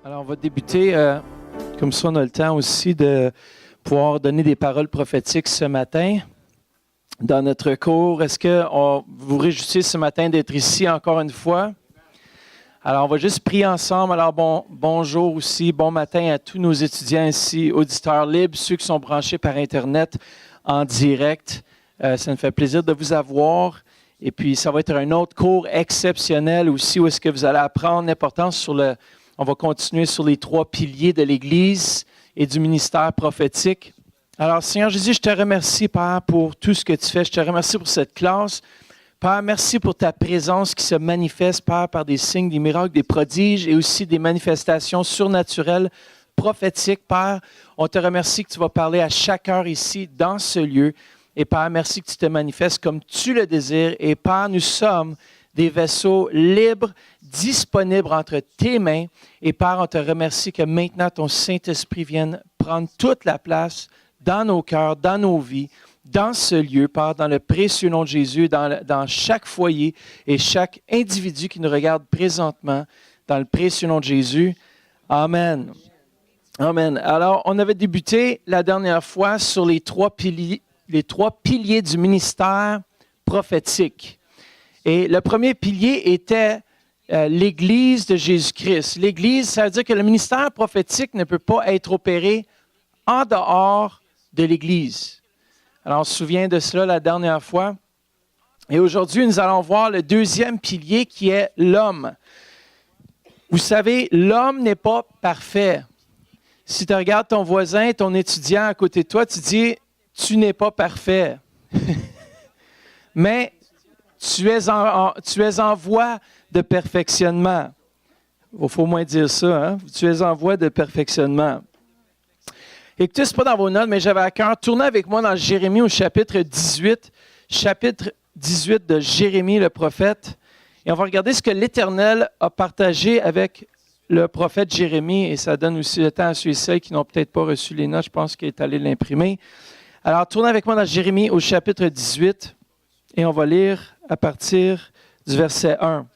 Alors, on va débuter, comme ça on a le temps aussi de pouvoir donner des paroles prophétiques ce matin dans notre cours. Est-ce que vous vous réjouissez ce matin d'être ici encore une fois? Alors, on va juste prier ensemble. Alors, bonjour aussi, bon matin à tous nos étudiants ici, auditeurs libres, ceux qui sont branchés par Internet en direct. Ça nous fait plaisir de vous avoir. Et puis, ça va être un autre cours exceptionnel aussi où est-ce que vous allez apprendre l'importance sur le... On va continuer sur les 3 piliers de l'Église et du ministère prophétique. Alors, Seigneur Jésus, je te remercie, Père, pour tout ce que tu fais. Je te remercie pour cette classe. Père, merci pour ta présence qui se manifeste, Père, par des signes, des miracles, des prodiges et aussi des manifestations surnaturelles, prophétiques. Père, on te remercie que tu vas parler à chaque heure ici, dans ce lieu. Et Père, merci que tu te manifestes comme tu le désires. Et Père, nous sommes des vaisseaux libres, disponibles entre tes mains. Et Père, on te remercie que maintenant ton Saint-Esprit vienne prendre toute la place dans nos cœurs, dans nos vies, dans ce lieu, Père, dans le précieux nom de Jésus, dans chaque foyer et chaque individu qui nous regarde présentement, dans le précieux nom de Jésus. Amen. Amen. Alors, on avait débuté la dernière fois sur les 3 piliers du ministère prophétique. Et le premier pilier était l'Église de Jésus-Christ. L'Église, ça veut dire que le ministère prophétique ne peut pas être opéré en dehors de l'Église. Alors, on se souvient de cela la dernière fois. Et aujourd'hui, nous allons voir le deuxième pilier qui est l'homme. Vous savez, l'homme n'est pas parfait. Si tu regardes ton voisin, ton étudiant à côté de toi, tu dis, tu n'es pas parfait. Mais tu es en voie de perfectionnement. Il faut au moins dire ça, hein? Tu es en voie de perfectionnement. Écoutez, ce n'est pas dans vos notes, mais j'avais à cœur. Tournez avec moi dans Jérémie au chapitre 18. Chapitre 18 de Jérémie, le prophète. Et on va regarder ce que l'Éternel a partagé avec le prophète Jérémie. Et ça donne aussi le temps à ceux et celles qui n'ont peut-être pas reçu les notes. Je pense qu'il est allé l'imprimer. Alors, tournez avec moi dans Jérémie au chapitre 18. Et on va lire à partir du verset 1.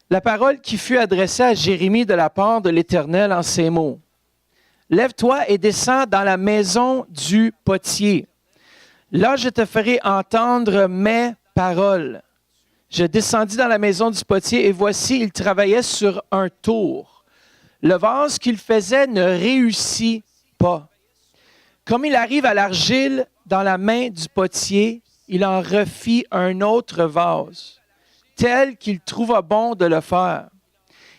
La parole qui fut adressée à Jérémie de la part de l'Éternel en ces mots. Lève-toi et descends dans la maison du potier. Là, je te ferai entendre mes paroles. Je descendis dans la maison du potier et voici, il travaillait sur un tour. Le vase qu'il faisait ne réussit pas. Comme il arrive à l'argile dans la main du potier, il en refit un autre vase, tel qu'il trouva bon de le faire.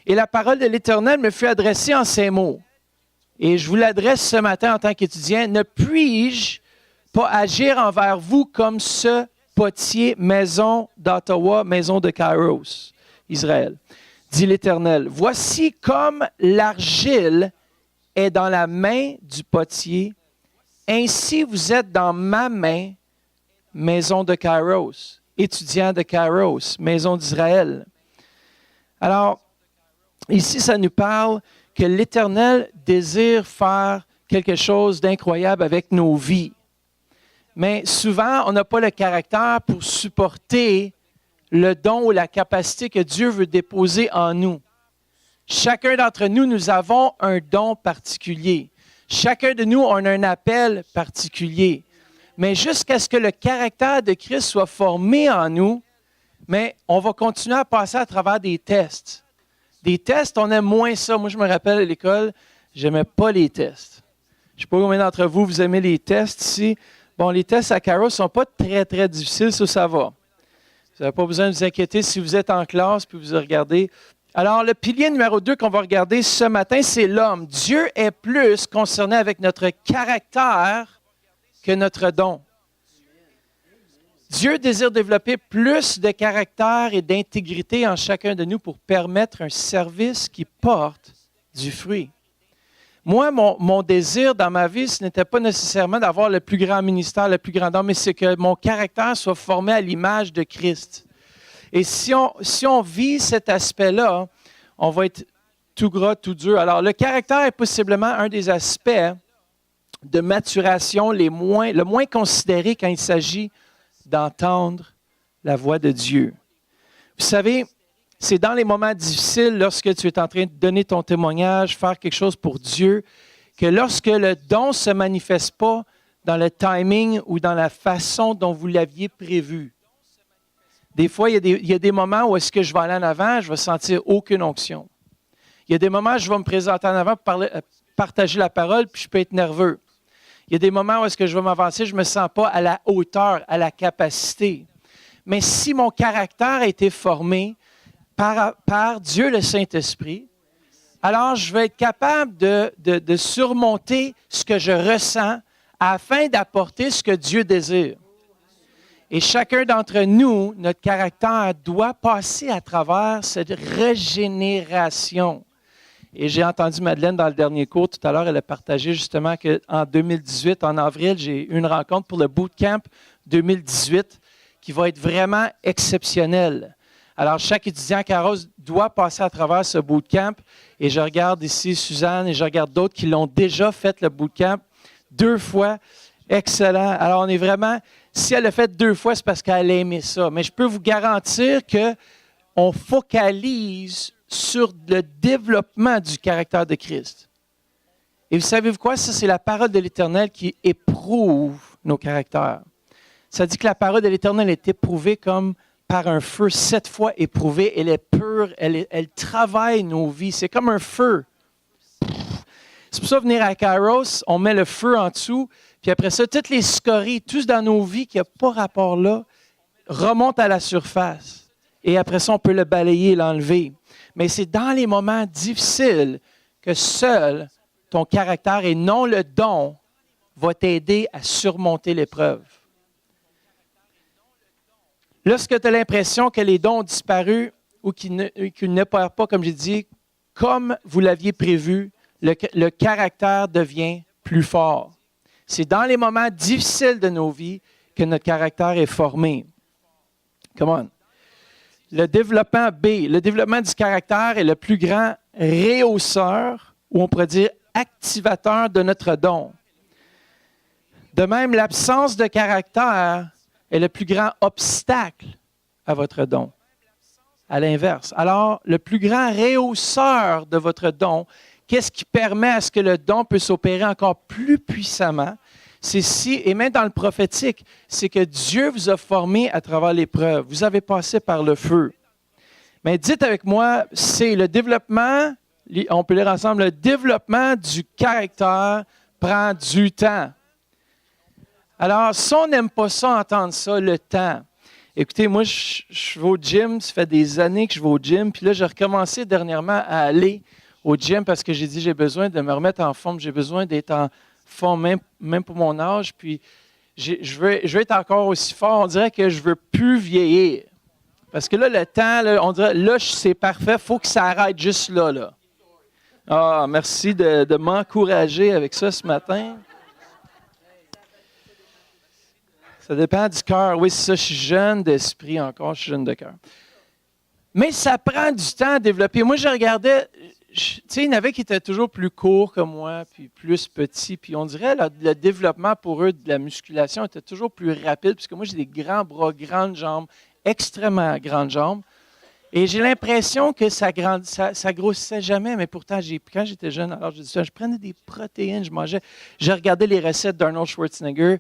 Et la parole de l'Éternel me fut adressée en ces mots. Et je vous l'adresse ce matin en tant qu'étudiant. Ne puis-je pas agir envers vous comme ce potier, maison d'Ottawa, maison de Kairos, Israël, dit l'Éternel. Voici comme l'argile est dans la main du potier, ainsi vous êtes dans ma main, maison de Kairos, étudiant de Kairos, maison d'Israël. Alors, ici, ça nous parle que l'Éternel désire faire quelque chose d'incroyable avec nos vies. Mais souvent, on n'a pas le caractère pour supporter le don ou la capacité que Dieu veut déposer en nous. Chacun d'entre nous, nous avons un don particulier. Chacun de nous, on a un appel particulier. Mais jusqu'à ce que le caractère de Christ soit formé en nous, mais on va continuer à passer à travers des tests. Des tests, on aime moins ça. Moi, je me rappelle à l'école, je n'aimais pas les tests. Je ne sais pas combien d'entre vous, vous aimez les tests ici. Bon, les tests à Kairos ne sont pas très, très difficiles, ça va. Vous n'avez pas besoin de vous inquiéter si vous êtes en classe puis vous regardez. Alors, le pilier numéro 2 qu'on va regarder ce matin, c'est l'homme. Dieu est plus concerné avec notre caractère que notre don. Dieu désire développer plus de caractère et d'intégrité en chacun de nous pour permettre un service qui porte du fruit. Moi, mon désir dans ma vie, ce n'était pas nécessairement d'avoir le plus grand ministère, le plus grand don, mais c'est que mon caractère soit formé à l'image de Christ. Et si on vit cet aspect-là, on va être tout gras, tout dur. Alors, le caractère est possiblement un des aspects de maturation le moins considéré quand il s'agit d'entendre la voix de Dieu. Vous savez, C'est dans les moments difficiles, lorsque tu es en train de donner ton témoignage, faire quelque chose pour Dieu, que lorsque le don ne se manifeste pas dans le timing ou dans la façon dont vous l'aviez prévu. Des fois, il y a des moments où est-ce que je vais aller en avant, je vais sentir aucune onction. Il y a des moments où je vais me présenter en avant pour partager la parole, puis je peux être nerveux. Il y a des moments où est-ce que je vais m'avancer, je ne me sens pas à la hauteur, à la capacité. Mais si mon caractère a été formé par Dieu le Saint-Esprit, alors je vais être capable de surmonter ce que je ressens afin d'apporter ce que Dieu désire. Et chacun d'entre nous, notre caractère doit passer à travers cette régénération. Et j'ai entendu Madeleine dans le dernier cours, tout à l'heure, elle a partagé justement qu'en 2018, en avril, j'ai eu une rencontre pour le Bootcamp 2018 qui va être vraiment exceptionnel. Alors, chaque étudiant à Kairos doit passer à travers ce bootcamp. Et je regarde ici Suzanne et je regarde d'autres qui l'ont déjà fait, le bootcamp, 2 fois. Excellent. Alors, on est vraiment, si elle l'a fait 2 fois, c'est parce qu'elle a aimé ça. Mais je peux vous garantir qu'on focalise sur le développement du caractère de Christ. Et vous savez quoi? Ça, c'est la parole de l'Éternel qui éprouve nos caractères. Ça dit que la parole de l'Éternel est éprouvée comme par un feu 7 fois éprouvé. Elle est pure, elle travaille nos vies. C'est comme un feu. C'est pour ça, venir à Kairos, on met le feu en dessous, puis après ça, toutes les scories, tout dans nos vies qui n'ont pas rapport là, remontent à la surface. Et après ça, on peut le balayer, l'enlever. Mais c'est dans les moments difficiles que seul ton caractère et non le don va t'aider à surmonter l'épreuve. Lorsque tu as l'impression que les dons ont disparu ou qu'ils n'opèrent pas, comme j'ai dit, comme vous l'aviez prévu, le caractère devient plus fort. C'est dans les moments difficiles de nos vies que notre caractère est formé. Come on. Le développement B, le développement du caractère est le plus grand rehausseur, ou on pourrait dire activateur de notre don. De même, l'absence de caractère est le plus grand obstacle à votre don. À l'inverse. Alors, le plus grand rehausseur de votre don, qu'est-ce qui permet à ce que le don puisse opérer encore plus puissamment? C'est et même dans le prophétique, c'est que Dieu vous a formé à travers l'épreuve. Vous avez passé par le feu. Mais dites avec moi, c'est le développement, on peut lire ensemble, le développement du caractère prend du temps. Alors, si on n'aime pas ça, entendre ça, le temps. Écoutez, moi, je vais au gym, ça fait des années que je vais au gym, puis là, j'ai recommencé dernièrement à aller au gym parce que j'ai dit, j'ai besoin de me remettre en forme, j'ai besoin d'être en forme, même pour mon âge, puis je veux être encore aussi fort. On dirait que je ne veux plus vieillir. Parce que là, le temps, là, on dirait, là, c'est parfait, il faut que ça arrête juste là. Ah, merci de m'encourager avec ça ce matin. Ça dépend du cœur. Oui, c'est ça, je suis jeune d'esprit encore, je suis jeune de cœur. Mais ça prend du temps à développer. Moi, je regardais, tu sais, il y en avait qui étaient toujours plus courts que moi, puis plus petits, puis on dirait le développement pour eux de la musculation était toujours plus rapide, parce que moi, j'ai des grands bras, grandes jambes, extrêmement grandes jambes. Et j'ai l'impression que ça grossissait jamais, mais pourtant, quand j'étais jeune, alors je prenais des protéines, je regardais les recettes d'Arnold Schwarzenegger,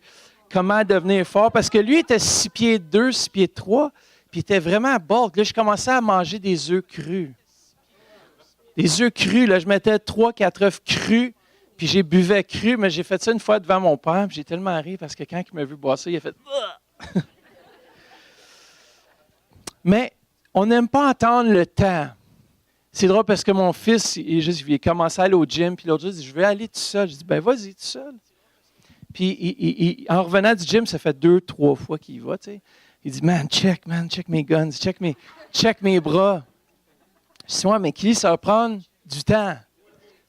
comment devenir fort, parce que lui était 6 pieds 2, 6 pieds 3, puis il était vraiment bulk. Là, je commençais à manger des œufs crus. Des œufs crus, là, je mettais 3-4 œufs crus, puis j'ai buvais cru, mais j'ai fait ça une fois devant mon père, puis j'ai tellement ri parce que quand il m'a vu boire ça, il a fait Mais on n'aime pas entendre le temps. C'est drôle parce que mon fils, il a commencé à aller au gym, puis l'autre jour, il dit, je veux aller tout seul. Je dis, ben vas-y tout seul. Puis en revenant du gym, ça fait 2-3 fois qu'il y va, tu sais. Il dit, man, check mes guns, check mes bras. Je dis, ouais, mais Kelly, ça va prendre du temps.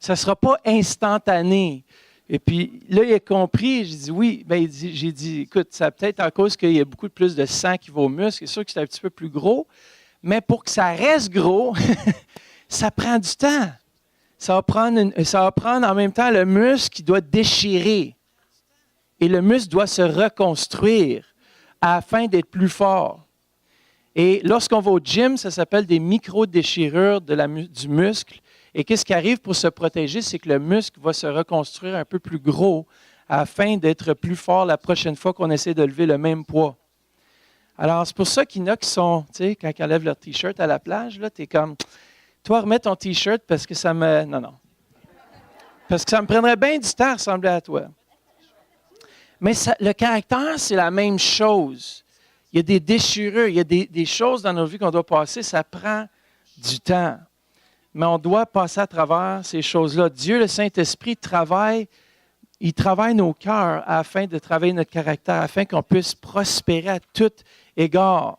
Ça ne sera pas instantané. Et puis là, il a compris, j'ai dit oui. Ben, j'ai dit, écoute, ça peut-être à cause qu'il y a beaucoup plus de sang qui va aux muscles. C'est sûr que c'est un petit peu plus gros, mais pour que ça reste gros, ça prend du temps. Ça va prendre en même temps le muscle qui doit déchirer. Et le muscle doit se reconstruire afin d'être plus fort. Et lorsqu'on va au gym, ça s'appelle des micro-déchirures du muscle. Et qu'est-ce qui arrive pour se protéger? C'est que le muscle va se reconstruire un peu plus gros afin d'être plus fort la prochaine fois qu'on essaie de lever le même poids. Alors, c'est pour ça qu'il y en a qui sont, tu sais, quand ils enlèvent leur T-shirt à la plage, là, tu es comme, toi, remets ton T-shirt parce que ça me... Non. Parce que ça me prendrait bien du temps à ressembler à toi. Mais le caractère, c'est la même chose. Il y a des déchirures, il y a des choses dans nos vies qu'on doit passer, ça prend du temps. Mais on doit passer à travers ces choses-là. Dieu, le Saint-Esprit, il travaille nos cœurs afin de travailler notre caractère, afin qu'on puisse prospérer à tout égard.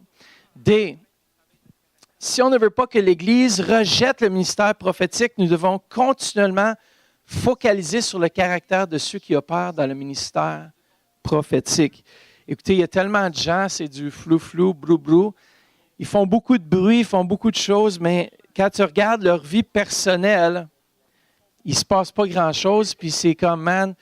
D. Si on ne veut pas que l'Église rejette le ministère prophétique, nous devons continuellement focaliser sur le caractère de ceux qui opèrent dans le ministère prophétique. Écoutez, il y a tellement de gens, c'est du flou-flou, brou-brou. Ils font beaucoup de bruit, ils font beaucoup de choses, mais quand tu regardes leur vie personnelle, il ne se passe pas grand-chose, puis c'est comme, man,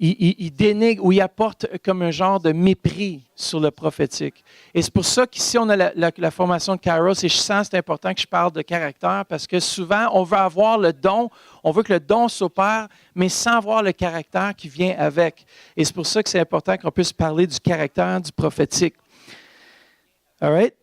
ils dénigrent ou ils apportent comme un genre de mépris sur le prophétique. Et c'est pour ça qu'ici, on a la formation de Kairos, et je sens que c'est important que je parle de caractère, parce que souvent, on veut avoir le don, on veut que le don s'opère, mais sans avoir le caractère qui vient avec. Et c'est pour ça que c'est important qu'on puisse parler du caractère du prophétique. All right?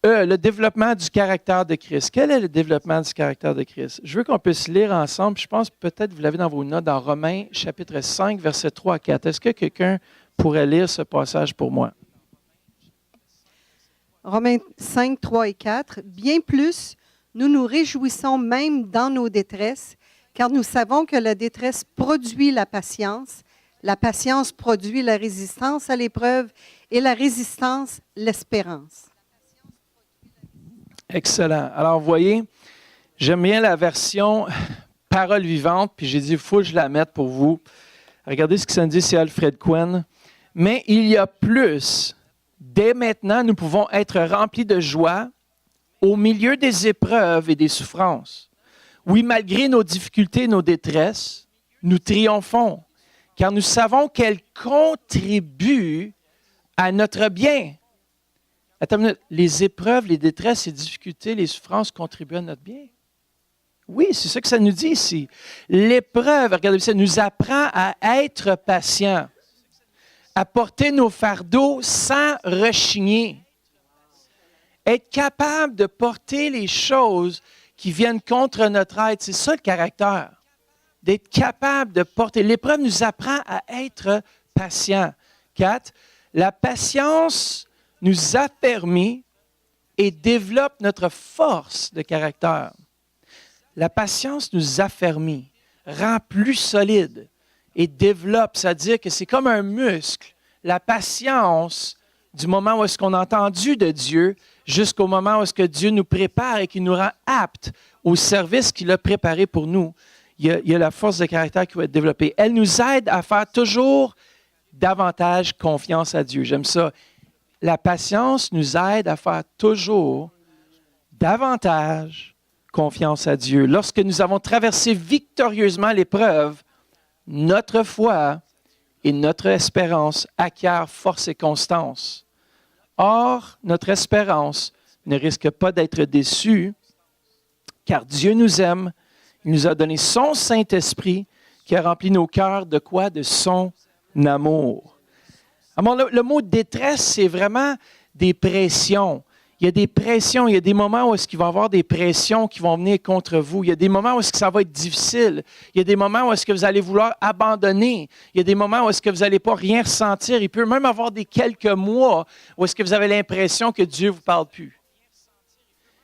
Le développement du caractère de Christ. Quel est le développement du caractère de Christ? Je veux qu'on puisse lire ensemble. Je pense peut-être que vous l'avez dans vos notes, dans Romains, chapitre 5, versets 3 à 4. Est-ce que quelqu'un pourrait lire ce passage pour moi? Romains 5, 3 et 4. Bien plus, nous nous réjouissons même dans nos détresses, car nous savons que la détresse produit la patience produit la résistance à l'épreuve, et la résistance, l'espérance. Excellent. Alors, vous voyez, j'aime bien la version parole vivante, puis j'ai dit, il faut que je la mette pour vous. Regardez ce que ça nous dit, c'est Alfred Quinn. Mais il y a plus. Dès maintenant, nous pouvons être remplis de joie au milieu des épreuves et des souffrances. Oui, malgré nos difficultés et nos détresses, nous triomphons, car nous savons qu'elles contribuent à notre bien. Attends une minute. Les épreuves, les détresses, les difficultés, les souffrances contribuent à notre bien. Oui, c'est ça que ça nous dit ici. L'épreuve, regardez ça, nous apprend à être patient, à porter nos fardeaux sans rechigner, être capable de porter les choses qui viennent contre notre aide. C'est ça le caractère, d'être capable de porter. L'épreuve nous apprend à être patient. 4. La patience nous affermit et développe notre force de caractère. La patience nous affermit, rend plus solide et développe, c'est-à-dire que c'est comme un muscle. La patience, du moment où est-ce qu'on a entendu de Dieu, jusqu'au moment où est-ce que Dieu nous prépare et qu'il nous rend aptes au service qu'il a préparé pour nous, il y a la force de caractère qui va être développée. Elle nous aide à faire toujours davantage confiance à Dieu. J'aime ça. La patience nous aide à faire toujours davantage confiance à Dieu. Lorsque nous avons traversé victorieusement l'épreuve, notre foi et notre espérance acquièrent force et constance. Or, notre espérance ne risque pas d'être déçue, car Dieu nous aime. Il nous a donné son Saint-Esprit qui a rempli nos cœurs de quoi? De son amour. Alors, le mot détresse, c'est vraiment des pressions. Il y a des pressions, il y a des moments où est-ce qu'il va y avoir des pressions qui vont venir contre vous. Il y a des moments où est-ce que ça va être difficile. Il y a des moments où est-ce que vous allez vouloir abandonner. Il y a des moments où est-ce que vous n'allez pas rien ressentir. Il peut même avoir des quelques mois où est-ce que vous avez l'impression que Dieu ne vous parle plus.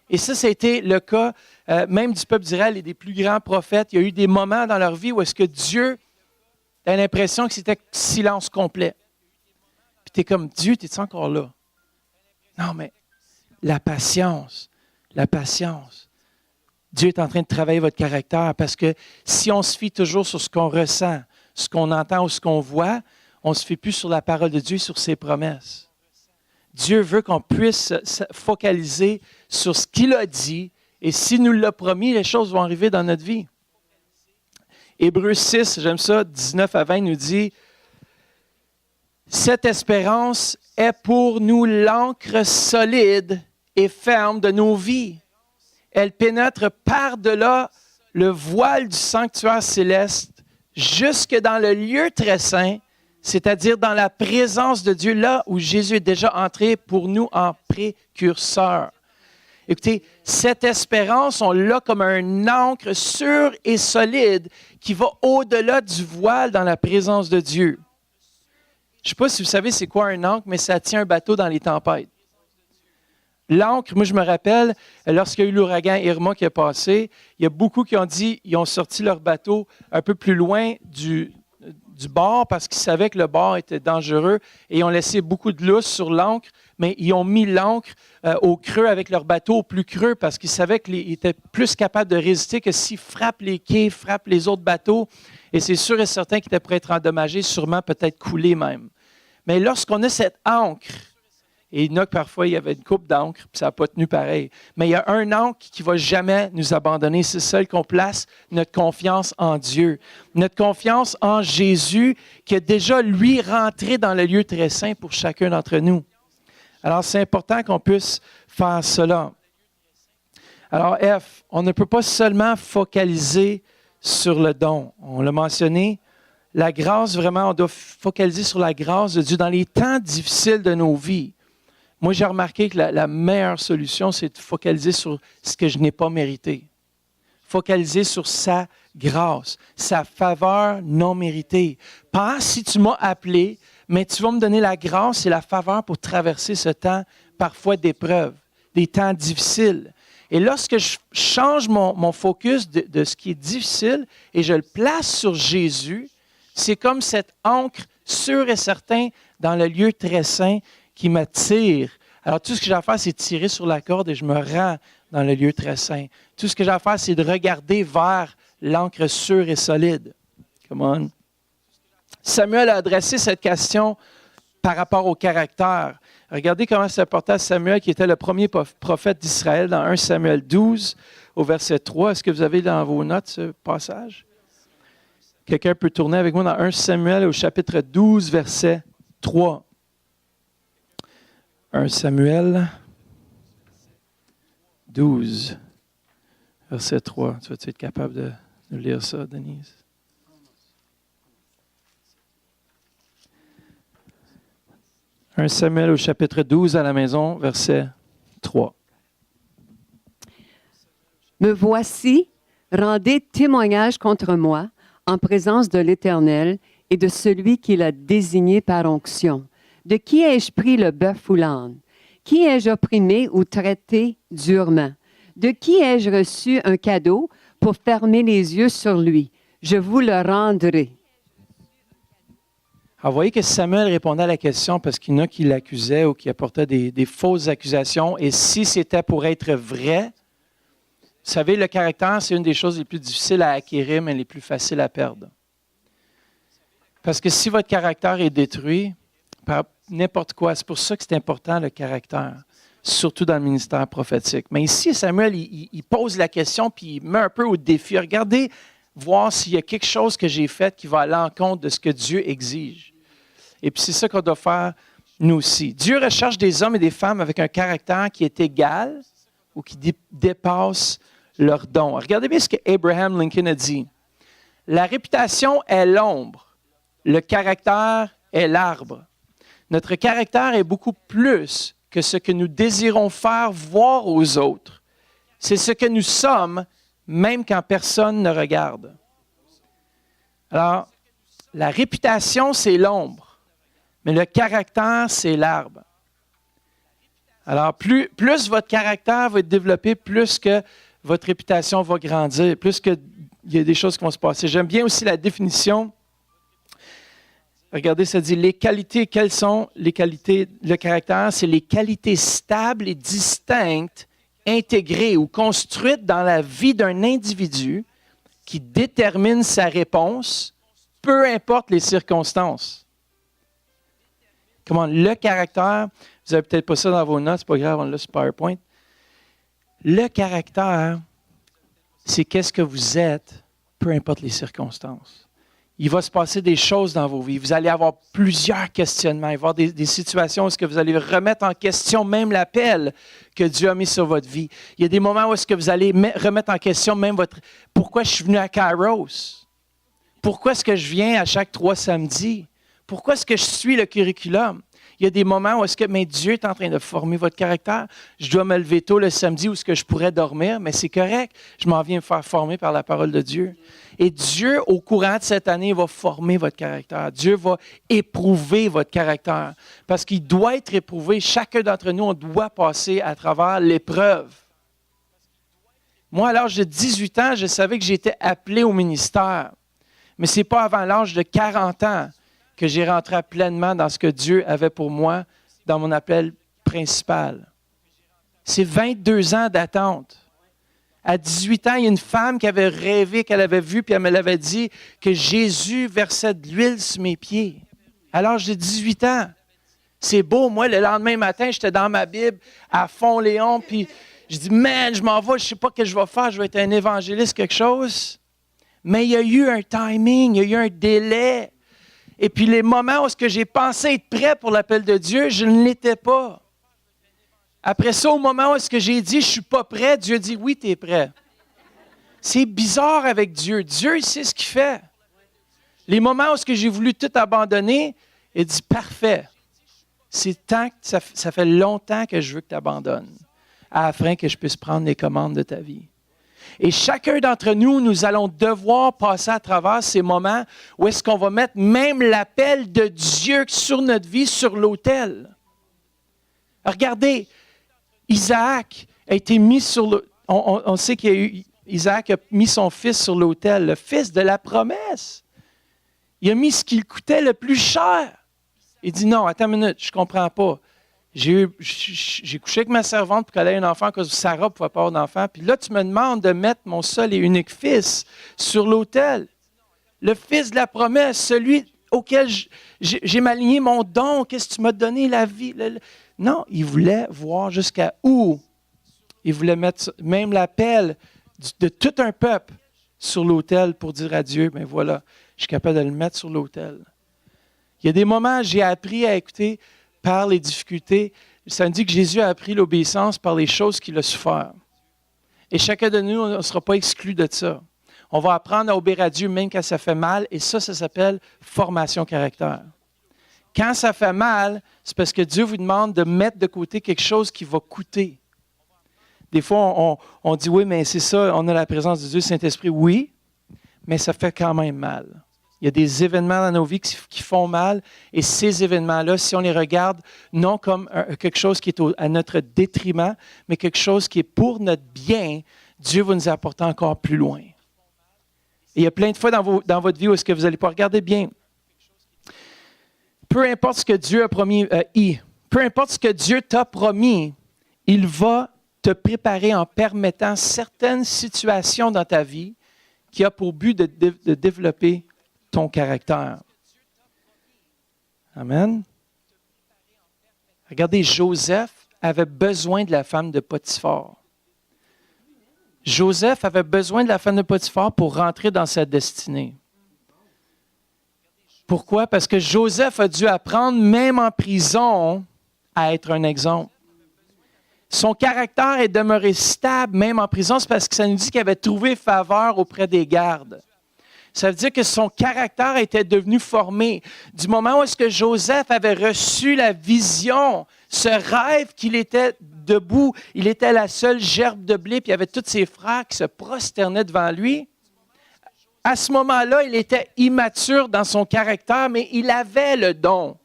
Et ça a été le cas même du peuple d'Israël et des plus grands prophètes. Il y a eu des moments dans leur vie où est-ce que Dieu a l'impression que c'était silence complet. Puis tu es comme, Dieu, es-tu encore là? Non, mais la patience. Dieu est en train de travailler votre caractère parce que si on se fie toujours sur ce qu'on ressent, ce qu'on entend ou ce qu'on voit, on ne se fie plus sur la parole de Dieu et sur ses promesses. Dieu veut qu'on puisse se focaliser sur ce qu'il a dit et s'il nous l'a promis, les choses vont arriver dans notre vie. Hébreux 6, j'aime ça, 19 à 20 nous dit « Cette espérance est pour nous l'encre solide et ferme de nos vies. Elle pénètre par-delà le voile du sanctuaire céleste jusque dans le lieu très saint, c'est-à-dire dans la présence de Dieu, là où Jésus est déjà entré pour nous en précurseur. Écoutez, cette espérance, on l'a comme un ancre sûr et solide qui va au-delà du voile dans la présence de Dieu. Je ne sais pas si vous savez c'est quoi un ancre, mais ça tient un bateau dans les tempêtes. L'ancre, moi je me rappelle, lorsqu'il y a eu l'ouragan Irma qui est passé, il y a beaucoup qui ont dit, ils ont sorti leur bateau un peu plus loin du bord parce qu'ils savaient que le bord était dangereux et ils ont laissé beaucoup de lousse sur l'ancre, mais ils ont mis l'ancre au creux avec leur bateau au plus creux parce qu'ils savaient qu'ils étaient plus capables de résister que s'ils frappent les quais, frappent les autres bateaux. Et c'est sûr et certain qu'ils étaient prêts à être endommagés, sûrement peut-être coulés même. Mais lorsqu'on a cette ancre, et il y en a que parfois il y avait une coupe d'encre, puis ça n'a pas tenu pareil. Mais il y a un ancre qui ne va jamais nous abandonner. C'est celle qu'on place notre confiance en Dieu. Notre confiance en Jésus qui a déjà, lui, rentré dans le lieu très saint pour chacun d'entre nous. Alors, c'est important qu'on puisse faire cela. Alors, F, on ne peut pas seulement focaliser sur le don. On l'a mentionné, la grâce, vraiment, on doit focaliser sur la grâce de Dieu dans les temps difficiles de nos vies. Moi, j'ai remarqué que la meilleure solution, c'est de focaliser sur ce que je n'ai pas mérité. Focaliser sur sa grâce, sa faveur non méritée. Pas si tu m'as appelé, mais tu vas me donner la grâce et la faveur pour traverser ce temps parfois d'épreuve, des temps difficiles. Et lorsque je change mon focus de ce qui est difficile et je le place sur Jésus, c'est comme cette ancre sûre et certaine dans le lieu très saint qui m'attire. Alors, tout ce que j'ai à faire, c'est tirer sur la corde et je me rends dans le lieu très saint. Tout ce que j'ai à faire, c'est de regarder vers l'ancre sûre et solide. Come on. Samuel a adressé cette question par rapport au caractère. Regardez comment c'est important à Samuel, qui était le premier prophète d'Israël, dans 1 Samuel 12, au verset 3. Est-ce que vous avez dans vos notes ce passage? Quelqu'un peut tourner avec moi dans 1 Samuel au chapitre 12, verset 3. 1 Samuel 12, verset 3. Tu vas-tu être capable de lire ça, Denise? « 1 Samuel au chapitre 12 à la maison, verset 3. « Me voici, rendez témoignage contre moi en présence de l'Éternel et de celui qui l'a désigné par onction. De qui ai-je pris le bœuf ou l'âne? Qui ai-je opprimé ou traité durement? De qui ai-je reçu un cadeau pour fermer les yeux sur lui? Je vous le rendrai. » Alors, vous voyez que Samuel répondait à la question parce qu'il y en a qui l'accusaient ou qui apportaient des fausses accusations. Et si c'était pour être vrai, vous savez, le caractère, c'est une des choses les plus difficiles à acquérir, mais les plus faciles à perdre. Parce que si votre caractère est détruit par n'importe quoi, c'est pour ça que c'est important le caractère, surtout dans le ministère prophétique. Mais ici, Samuel, il pose la question puis il met un peu au défi. Regardez, voir s'il y a quelque chose que j'ai fait qui va à l'encontre de ce que Dieu exige. Et puis c'est ça qu'on doit faire nous aussi. Dieu recherche des hommes et des femmes avec un caractère qui est égal ou qui dépasse leurs dons. Regardez bien ce que Abraham Lincoln a dit. La réputation est l'ombre, le caractère est l'arbre. Notre caractère est beaucoup plus que ce que nous désirons faire voir aux autres. C'est ce que nous sommes, même quand personne ne regarde. Alors, la réputation, c'est l'ombre, mais le caractère, c'est l'arbre. Alors, plus votre caractère va être développé, plus que votre réputation va grandir, plus qu'il y a des choses qui vont se passer. J'aime bien aussi la définition. Regardez, ça dit les qualités. Quelles sont les qualités? Le caractère, c'est les qualités stables et distinctes, intégrées ou construites dans la vie d'un individu qui déterminent sa réponse, peu importe les circonstances. Comment le caractère, vous n'avez peut-être pas ça dans vos notes, c'est pas grave, on l'a sur PowerPoint. Le caractère, c'est qu'est-ce que vous êtes, peu importe les circonstances. il va se passer des choses dans vos vies. Vous allez avoir plusieurs questionnements. Il va y avoir des situations où est-ce que vous allez remettre en question même l'appel que Dieu a mis sur votre vie. Il y a des moments où est-ce que vous allez remettre en question même pourquoi je suis venu à Kairos? Pourquoi est-ce que je viens à chaque 3 samedis? Pourquoi est-ce que je suis le curriculum? Il y a des moments où est-ce que Dieu est en train de former votre caractère. Je dois me lever tôt le samedi où est-ce que je pourrais dormir, mais c'est correct. Je m'en viens me faire former par la parole de Dieu. Et Dieu, au courant de cette année, va former votre caractère. Dieu va éprouver votre caractère. Parce qu'il doit être éprouvé. Chacun d'entre nous, on doit passer à travers l'épreuve. Moi, à l'âge de 18 ans, je savais que j'étais appelé au ministère. Mais ce n'est pas avant l'âge de 40 ans que j'ai rentré pleinement dans ce que Dieu avait pour moi dans mon appel principal. C'est 22 ans d'attente. À 18 ans, il y a une femme qui avait rêvé, qu'elle avait vu, puis elle me l'avait dit, que Jésus versait de l'huile sur mes pieds. À l'âge de 18 ans. C'est beau. Moi, le lendemain matin, j'étais dans ma Bible à fond Léon, puis je dis, man, je m'en vais, je ne sais pas ce que je vais faire, je vais être un évangéliste, quelque chose. Mais il y a eu un timing, il y a eu un délai. Et puis les moments où j'ai pensé être prêt pour l'appel de Dieu, je ne l'étais pas. Après ça, au moment où j'ai dit « je ne suis pas prêt », Dieu dit « oui, tu es prêt ». C'est bizarre avec Dieu. Dieu, il sait ce qu'il fait. Les moments où j'ai voulu tout abandonner, il dit « parfait, ça fait longtemps que je veux que tu abandonnes, afin que je puisse prendre les commandes de ta vie ». Et chacun d'entre nous, nous allons devoir passer à travers ces moments où est-ce qu'on va mettre même l'appel de Dieu sur notre vie sur l'autel. Regardez, Isaac a été mis sur le... On sait qu'Isaac a mis son fils sur l'autel, le fils de la promesse. Il a mis ce qui lui coûtait le plus cher. Il dit non, attends une minute, je ne comprends pas. J'ai couché avec ma servante pour qu'elle ait un enfant à cause de Sarah ne pouvait pas avoir d'enfant. Puis là, tu me demandes de mettre mon seul et unique fils sur l'autel. Le fils de la promesse, celui auquel j'ai m'aligné mon don. Qu'est-ce que tu m'as donné, la vie? Non, il voulait voir jusqu'à où. Il voulait mettre même l'appel de tout un peuple sur l'autel pour dire à Dieu, ben voilà, je suis capable de le mettre sur l'autel. Il y a des moments où j'ai appris à écouter par les difficultés. Ça me dit que Jésus a appris l'obéissance par les choses qu'il a souffert. Et chacun de nous, on ne sera pas exclu de ça. On va apprendre à obéir à Dieu même quand ça fait mal, et ça s'appelle formation caractère. Quand ça fait mal, c'est parce que Dieu vous demande de mettre de côté quelque chose qui va coûter. Des fois, on dit, oui, mais c'est ça, on a la présence de Dieu, Saint-Esprit, oui, mais ça fait quand même mal. Il y a des événements dans nos vies qui font mal, et ces événements-là, si on les regarde, non comme quelque chose qui est à notre détriment, mais quelque chose qui est pour notre bien, Dieu va nous apporter encore plus loin. Et il y a plein de fois dans votre vie où est-ce que vous n'allez pas regarder bien. Peu importe ce que Dieu a promis, peu importe ce que Dieu t'a promis, il va te préparer en permettant certaines situations dans ta vie qui a pour but de développer ton caractère. Amen. Regardez, Joseph avait besoin de la femme de Potiphar. Joseph avait besoin de la femme de Potiphar pour rentrer dans sa destinée. Pourquoi? Parce que Joseph a dû apprendre, même en prison, à être un exemple. Son caractère est demeuré stable, même en prison, c'est parce que ça nous dit qu'il avait trouvé faveur auprès des gardes. Ça veut dire que son caractère était devenu formé. Du moment où est-ce que Joseph avait reçu la vision, ce rêve qu'il était debout, il était la seule gerbe de blé, puis il y avait tous ses frères qui se prosternaient devant lui. À ce moment-là, il était immature dans son caractère, mais il avait le don.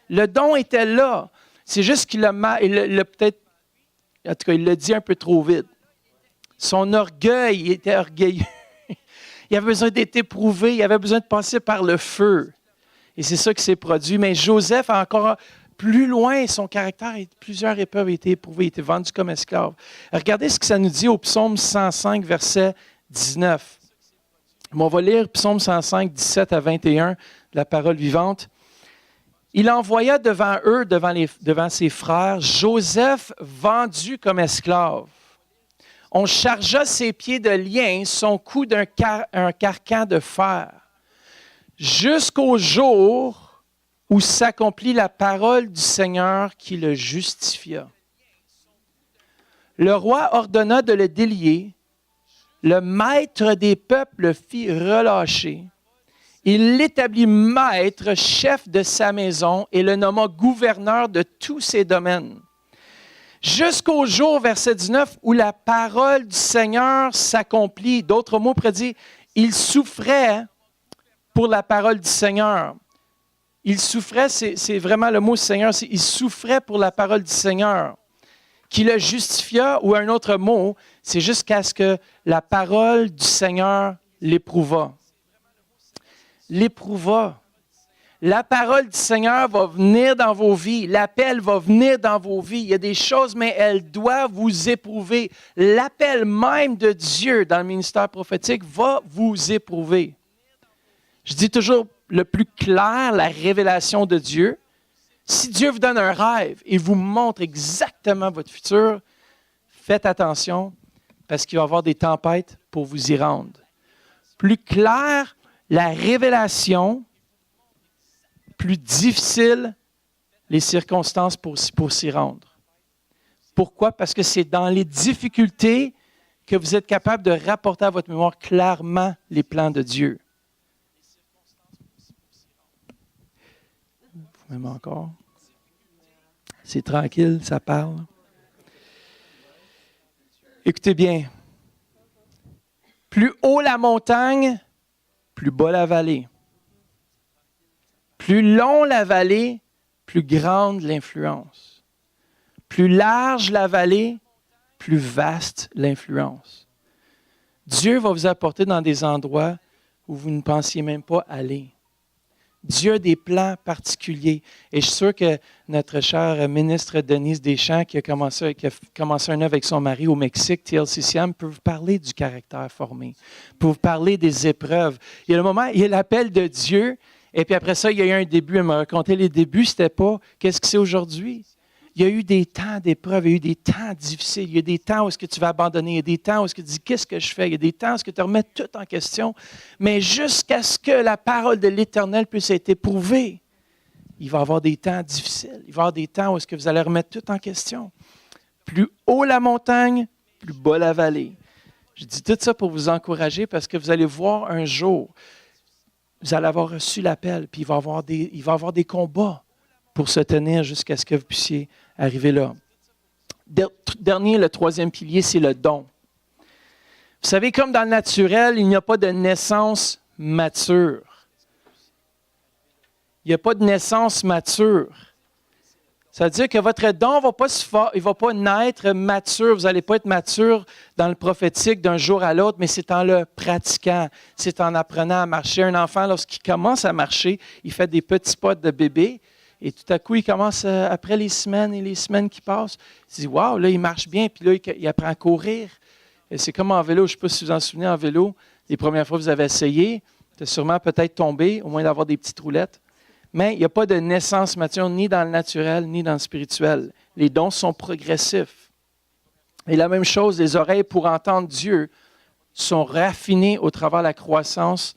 Le don était là. C'est juste qu'il l'a peut-être, en tout cas, il l'a dit un peu trop vite. Son orgueil, il était orgueilleux. Il avait besoin d'être éprouvé, il avait besoin de passer par le feu. Et c'est ça qui s'est produit. Mais Joseph, encore plus loin, son caractère, plusieurs épreuves ont été éprouvées, il était vendu comme esclave. Regardez ce que ça nous dit au psaume 105, verset 19. On va lire psaume 105, 17 à 21, de la parole vivante. Il envoya devant eux, devant ses frères, Joseph vendu comme esclave. On chargea ses pieds de liens, son cou d'un carcan de fer. jusqu'au jour où s'accomplit la parole du Seigneur qui le justifia. Le roi ordonna de le délier. Le maître des peuples le fit relâcher. Il l'établit maître, chef de sa maison, et le nomma gouverneur de tous ses domaines. Jusqu'au jour, verset 19, où la parole du Seigneur s'accomplit. D'autres mots prédits, il souffrait pour la parole du Seigneur. Il souffrait, c'est vraiment le mot Seigneur, il souffrait pour la parole du Seigneur. Qui le justifia, ou un autre mot, c'est jusqu'à ce que la parole du Seigneur l'éprouva. L'éprouva. La parole du Seigneur va venir dans vos vies. L'appel va venir dans vos vies. Il y a des choses, mais elle doit vous éprouver. L'appel même de Dieu dans le ministère prophétique va vous éprouver. Je dis toujours le plus clair, la révélation de Dieu. Si Dieu vous donne un rêve et vous montre exactement votre futur, faites attention parce qu'il va y avoir des tempêtes pour vous y rendre. Plus clair, la révélation, plus difficile les circonstances pour s'y rendre. Pourquoi? Parce que c'est dans les difficultés que vous êtes capable de rapporter à votre mémoire clairement les plans de Dieu. Même encore. C'est tranquille, ça parle. Écoutez bien. Plus haut la montagne, plus bas la vallée. Plus long la vallée, plus grande l'influence. Plus large la vallée, plus vaste l'influence. Dieu va vous apporter dans des endroits où vous ne pensiez même pas aller. Dieu a des plans particuliers. Et je suis sûr que notre chère ministre Denise Deschamps, qui a commencé un œuvre avec son mari au Mexique, TLC Siam, peut vous parler du caractère formé, peut vous parler des épreuves. Il y a le moment, il y a l'appel de Dieu, et puis après ça, il y a eu un début. Elle m'a raconté les débuts, c'était pas « qu'est-ce que c'est aujourd'hui ?» Il y a eu des temps d'épreuves, il y a eu des temps difficiles, il y a des temps où est-ce que tu vas abandonner, il y a des temps où est-ce que tu dis « qu'est-ce que je fais ?» Il y a des temps où est-ce que tu remets tout en question, mais jusqu'à ce que la parole de l'Éternel puisse être éprouvée, il va y avoir des temps difficiles, il va y avoir des temps où est-ce que vous allez remettre tout en question. Plus haut la montagne, plus bas la vallée. Je dis tout ça pour vous encourager parce que vous allez voir un jour, vous allez avoir reçu l'appel, puis il va y avoir des combats pour se tenir jusqu'à ce que vous puissiez arriver là. Dernier, le troisième pilier, c'est le don. Vous savez, comme dans le naturel, il n'y a pas de naissance mature. Il n'y a pas de naissance mature. Ça veut dire que votre don ne va pas naître mature. Vous n'allez pas être mature dans le prophétique d'un jour à l'autre, mais c'est en le pratiquant. C'est en apprenant à marcher. Un enfant, lorsqu'il commence à marcher, il fait des petits pas de bébé. Et tout à coup, il commence, après les semaines et les semaines qui passent, il se dit « Wow, là, il marche bien. » Puis là, il apprend à courir. Et c'est comme en vélo. Je ne sais pas si vous vous en souvenez, en vélo, les premières fois que vous avez essayé, vous avez sûrement peut-être tombé, au moins d'avoir des petites roulettes. Mais il n'y a pas de naissance mature, ni dans le naturel, ni dans le spirituel. Les dons sont progressifs. Et la même chose, les oreilles pour entendre Dieu sont raffinées au travers de la croissance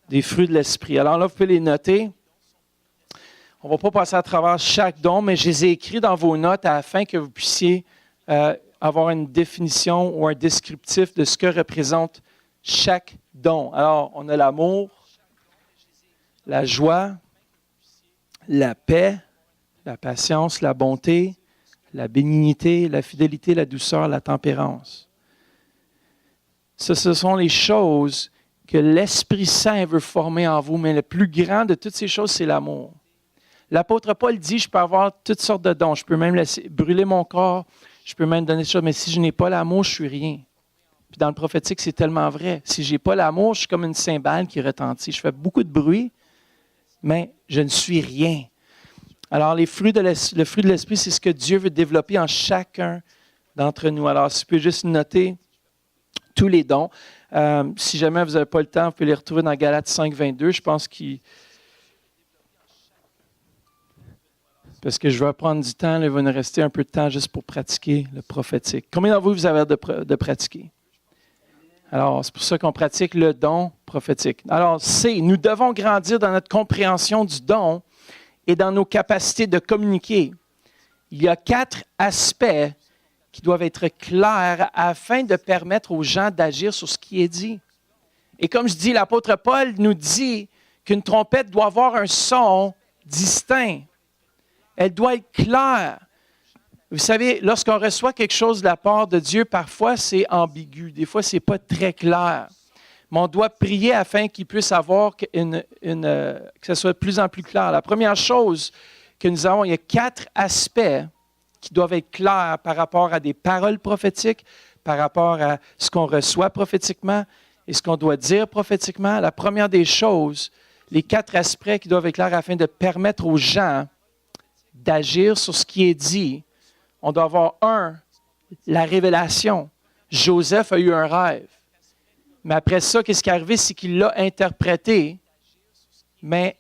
des fruits de l'esprit. Alors là, vous pouvez les noter. On ne va pas passer à travers chaque don, mais je les ai écrits dans vos notes afin que vous puissiez avoir une définition ou un descriptif de ce que représente chaque don. Alors, on a l'amour, la joie, la paix, la patience, la bonté, la bénignité, la fidélité, la douceur, la tempérance. Ce sont les choses que l'Esprit Saint veut former en vous, mais le plus grand de toutes ces choses, c'est l'amour. L'apôtre Paul dit, je peux avoir toutes sortes de dons, je peux même laisser brûler mon corps, je peux même donner des choses, mais si je n'ai pas l'amour, je ne suis rien. Puis dans le prophétique, c'est tellement vrai. Si je n'ai pas l'amour, je suis comme une cymbale qui retentit. Je fais beaucoup de bruit, mais je ne suis rien. Alors, le fruit de l'Esprit, c'est ce que Dieu veut développer en chacun d'entre nous. Alors, si vous pouvez juste noter tous les dons. Si jamais vous n'avez pas le temps, vous pouvez les retrouver dans Galates 5, 22. Je pense parce que je vais prendre du temps, il va nous rester un peu de temps juste pour pratiquer le prophétique. Combien d'entre vous avez de pratiquer? Alors, c'est pour ça qu'on pratique le don prophétique. prophétique. Alors, nous devons grandir dans notre compréhension du don et dans nos capacités de communiquer. Il y a 4 aspects qui doivent être clairs afin de permettre aux gens d'agir sur ce qui est dit. Et comme je dis, l'apôtre Paul nous dit qu'une trompette doit avoir un son distinct. Elle doit être claire. Vous savez, lorsqu'on reçoit quelque chose de la part de Dieu, parfois c'est ambigu, des fois c'est pas très clair. Mais on doit prier afin qu'il puisse avoir que ce soit de plus en plus clair. La première chose que nous avons, il y a 4 aspects qui doivent être clairs par rapport à des paroles prophétiques, par rapport à ce qu'on reçoit prophétiquement et ce qu'on doit dire prophétiquement. La première des choses, les 4 aspects qui doivent être clairs afin de permettre aux gens d'agir sur ce qui est dit. On doit avoir la révélation. Joseph a eu un rêve. Mais après ça, qu'est-ce qui est arrivé? C'est qu'il l'a interprété, mais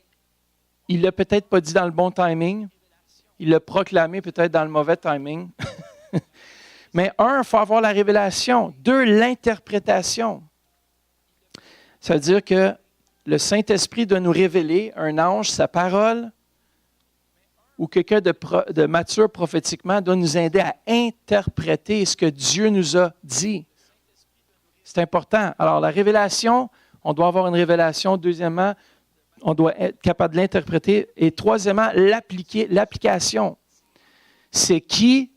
il ne l'a peut-être pas dit dans le bon timing. Il l'a proclamé peut-être dans le mauvais timing. Mais il faut avoir la révélation. 2, l'interprétation. Ça veut dire que le Saint-Esprit doit nous révéler, un ange, sa parole, ou quelqu'un de mature prophétiquement doit nous aider à interpréter ce que Dieu nous a dit. C'est important. Alors, la révélation, on doit avoir une révélation. Deuxièmement, on doit être capable de l'interpréter. Et troisièmement, l'application. C'est qui,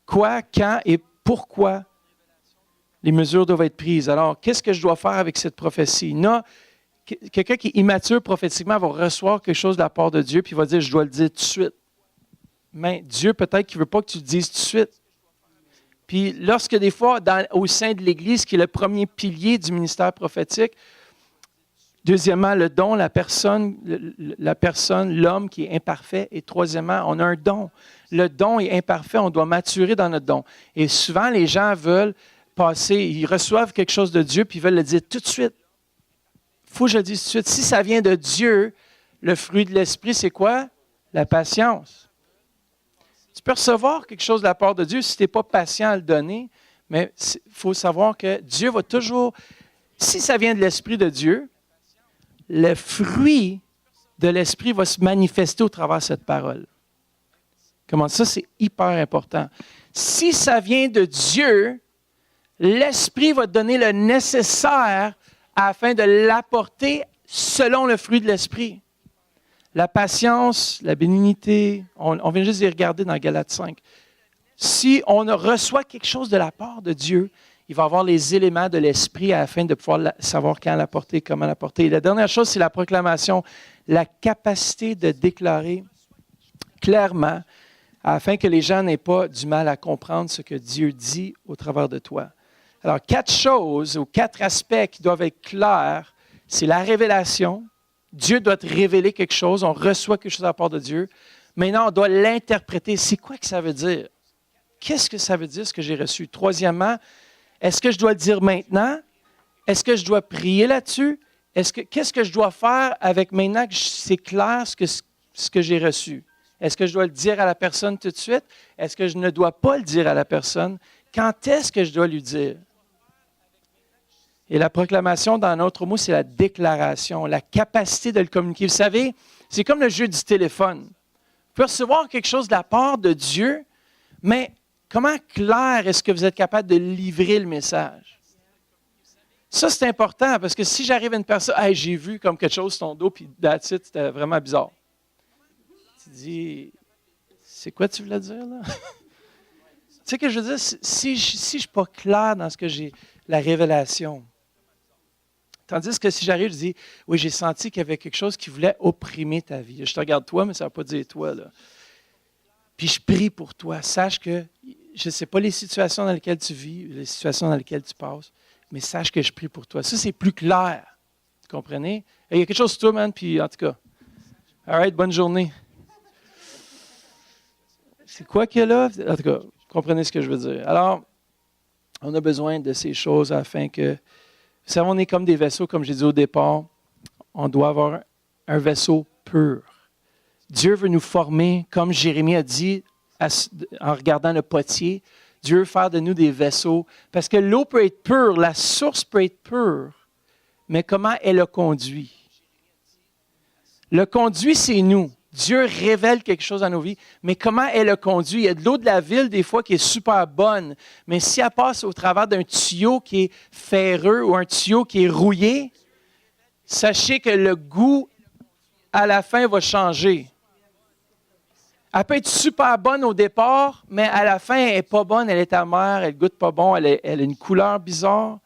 quoi, quand et pourquoi les mesures doivent être prises. Alors, qu'est-ce que je dois faire avec cette prophétie? Quelqu'un qui est immature prophétiquement va recevoir quelque chose de la part de Dieu, puis il va dire, je dois le dire tout de suite. Mais Dieu, peut-être qu'il ne veut pas que tu le dises tout de suite. Puis lorsque des fois, au sein de l'Église, qui est le premier pilier du ministère prophétique, deuxièmement, le don, la personne, l'homme qui est imparfait, et troisièmement, on a un don. Le don est imparfait, on doit maturer dans notre don. Et souvent, les gens veulent ils reçoivent quelque chose de Dieu, puis ils veulent le dire tout de suite. Il faut que je le dise tout de suite. Si ça vient de Dieu, le fruit de l'Esprit, c'est quoi? La patience. Tu peux recevoir quelque chose de la part de Dieu si tu n'es pas patient à le donner, mais il faut savoir que Dieu va toujours, si ça vient de l'Esprit de Dieu, le fruit de l'Esprit va se manifester au travers de cette parole. Comment ça, c'est hyper important. Si ça vient de Dieu, l'Esprit va te donner le nécessaire afin de l'apporter selon le fruit de l'Esprit. La patience, la bénignité, on vient juste y regarder dans Galates 5. Si on reçoit quelque chose de la part de Dieu, il va avoir les éléments de l'Esprit afin de pouvoir savoir quand l'apporter, comment l'apporter. Et la dernière chose, c'est la proclamation, la capacité de déclarer clairement afin que les gens n'aient pas du mal à comprendre ce que Dieu dit au travers de toi. Alors, 4 choses ou 4 aspects qui doivent être clairs, c'est la révélation. Dieu doit te révéler quelque chose, on reçoit quelque chose de la part de Dieu. Maintenant, on doit l'interpréter. C'est quoi que ça veut dire? Qu'est-ce que ça veut dire, ce que j'ai reçu? Troisièmement, est-ce que je dois le dire maintenant? Est-ce que je dois prier là-dessus? Qu'est-ce que je dois faire avec maintenant que c'est clair ce que j'ai reçu? Est-ce que je dois le dire à la personne tout de suite? Est-ce que je ne dois pas le dire à la personne? Quand est-ce que je dois lui dire? Et la proclamation, dans un autre mot, c'est la déclaration, la capacité de le communiquer. Vous savez, c'est comme le jeu du téléphone. Vous pouvez recevoir quelque chose de la part de Dieu, mais comment clair est-ce que vous êtes capable de livrer le message? Ça, c'est important, parce que si j'arrive à une personne, hey, j'ai vu comme quelque chose sur ton dos, puis that's it, c'était vraiment bizarre. Tu dis, c'est quoi tu voulais dire, là? Tu sais ce que je veux dire? Si je ne suis pas clair dans ce que j'ai, la révélation. Tandis que si j'arrive, je dis, oui, j'ai senti qu'il y avait quelque chose qui voulait opprimer ta vie. Je te regarde toi, mais ça ne va pas dire toi, là. Puis je prie pour toi. Sache que je ne sais pas les situations dans lesquelles tu vis, les situations dans lesquelles tu passes, mais sache que je prie pour toi. Ça, c'est plus clair. Vous comprenez? Et il y a quelque chose sur toi, man, puis en tout cas. All right, bonne journée. C'est quoi qu'il y a là? En tout cas, vous comprenez ce que je veux dire. Alors, on a besoin de ces choses afin que, vous savez, on est comme des vaisseaux, comme j'ai dit au départ. On doit avoir un vaisseau pur. Dieu veut nous former, comme Jérémie a dit en regardant le potier. Dieu veut faire de nous des vaisseaux. Parce que l'eau peut être pure, la source peut être pure, mais comment elle le conduit. Le conduit, c'est nous. Dieu révèle quelque chose dans nos vies, mais comment elle le conduit? Il y a de l'eau de la ville, des fois, qui est super bonne, mais si elle passe au travers d'un tuyau qui est ferreux ou un tuyau qui est rouillé, sachez que le goût, à la fin, va changer. Elle peut être super bonne au départ, mais à la fin, elle n'est pas bonne, elle est amère, elle ne goûte pas bon, elle a une couleur bizarre.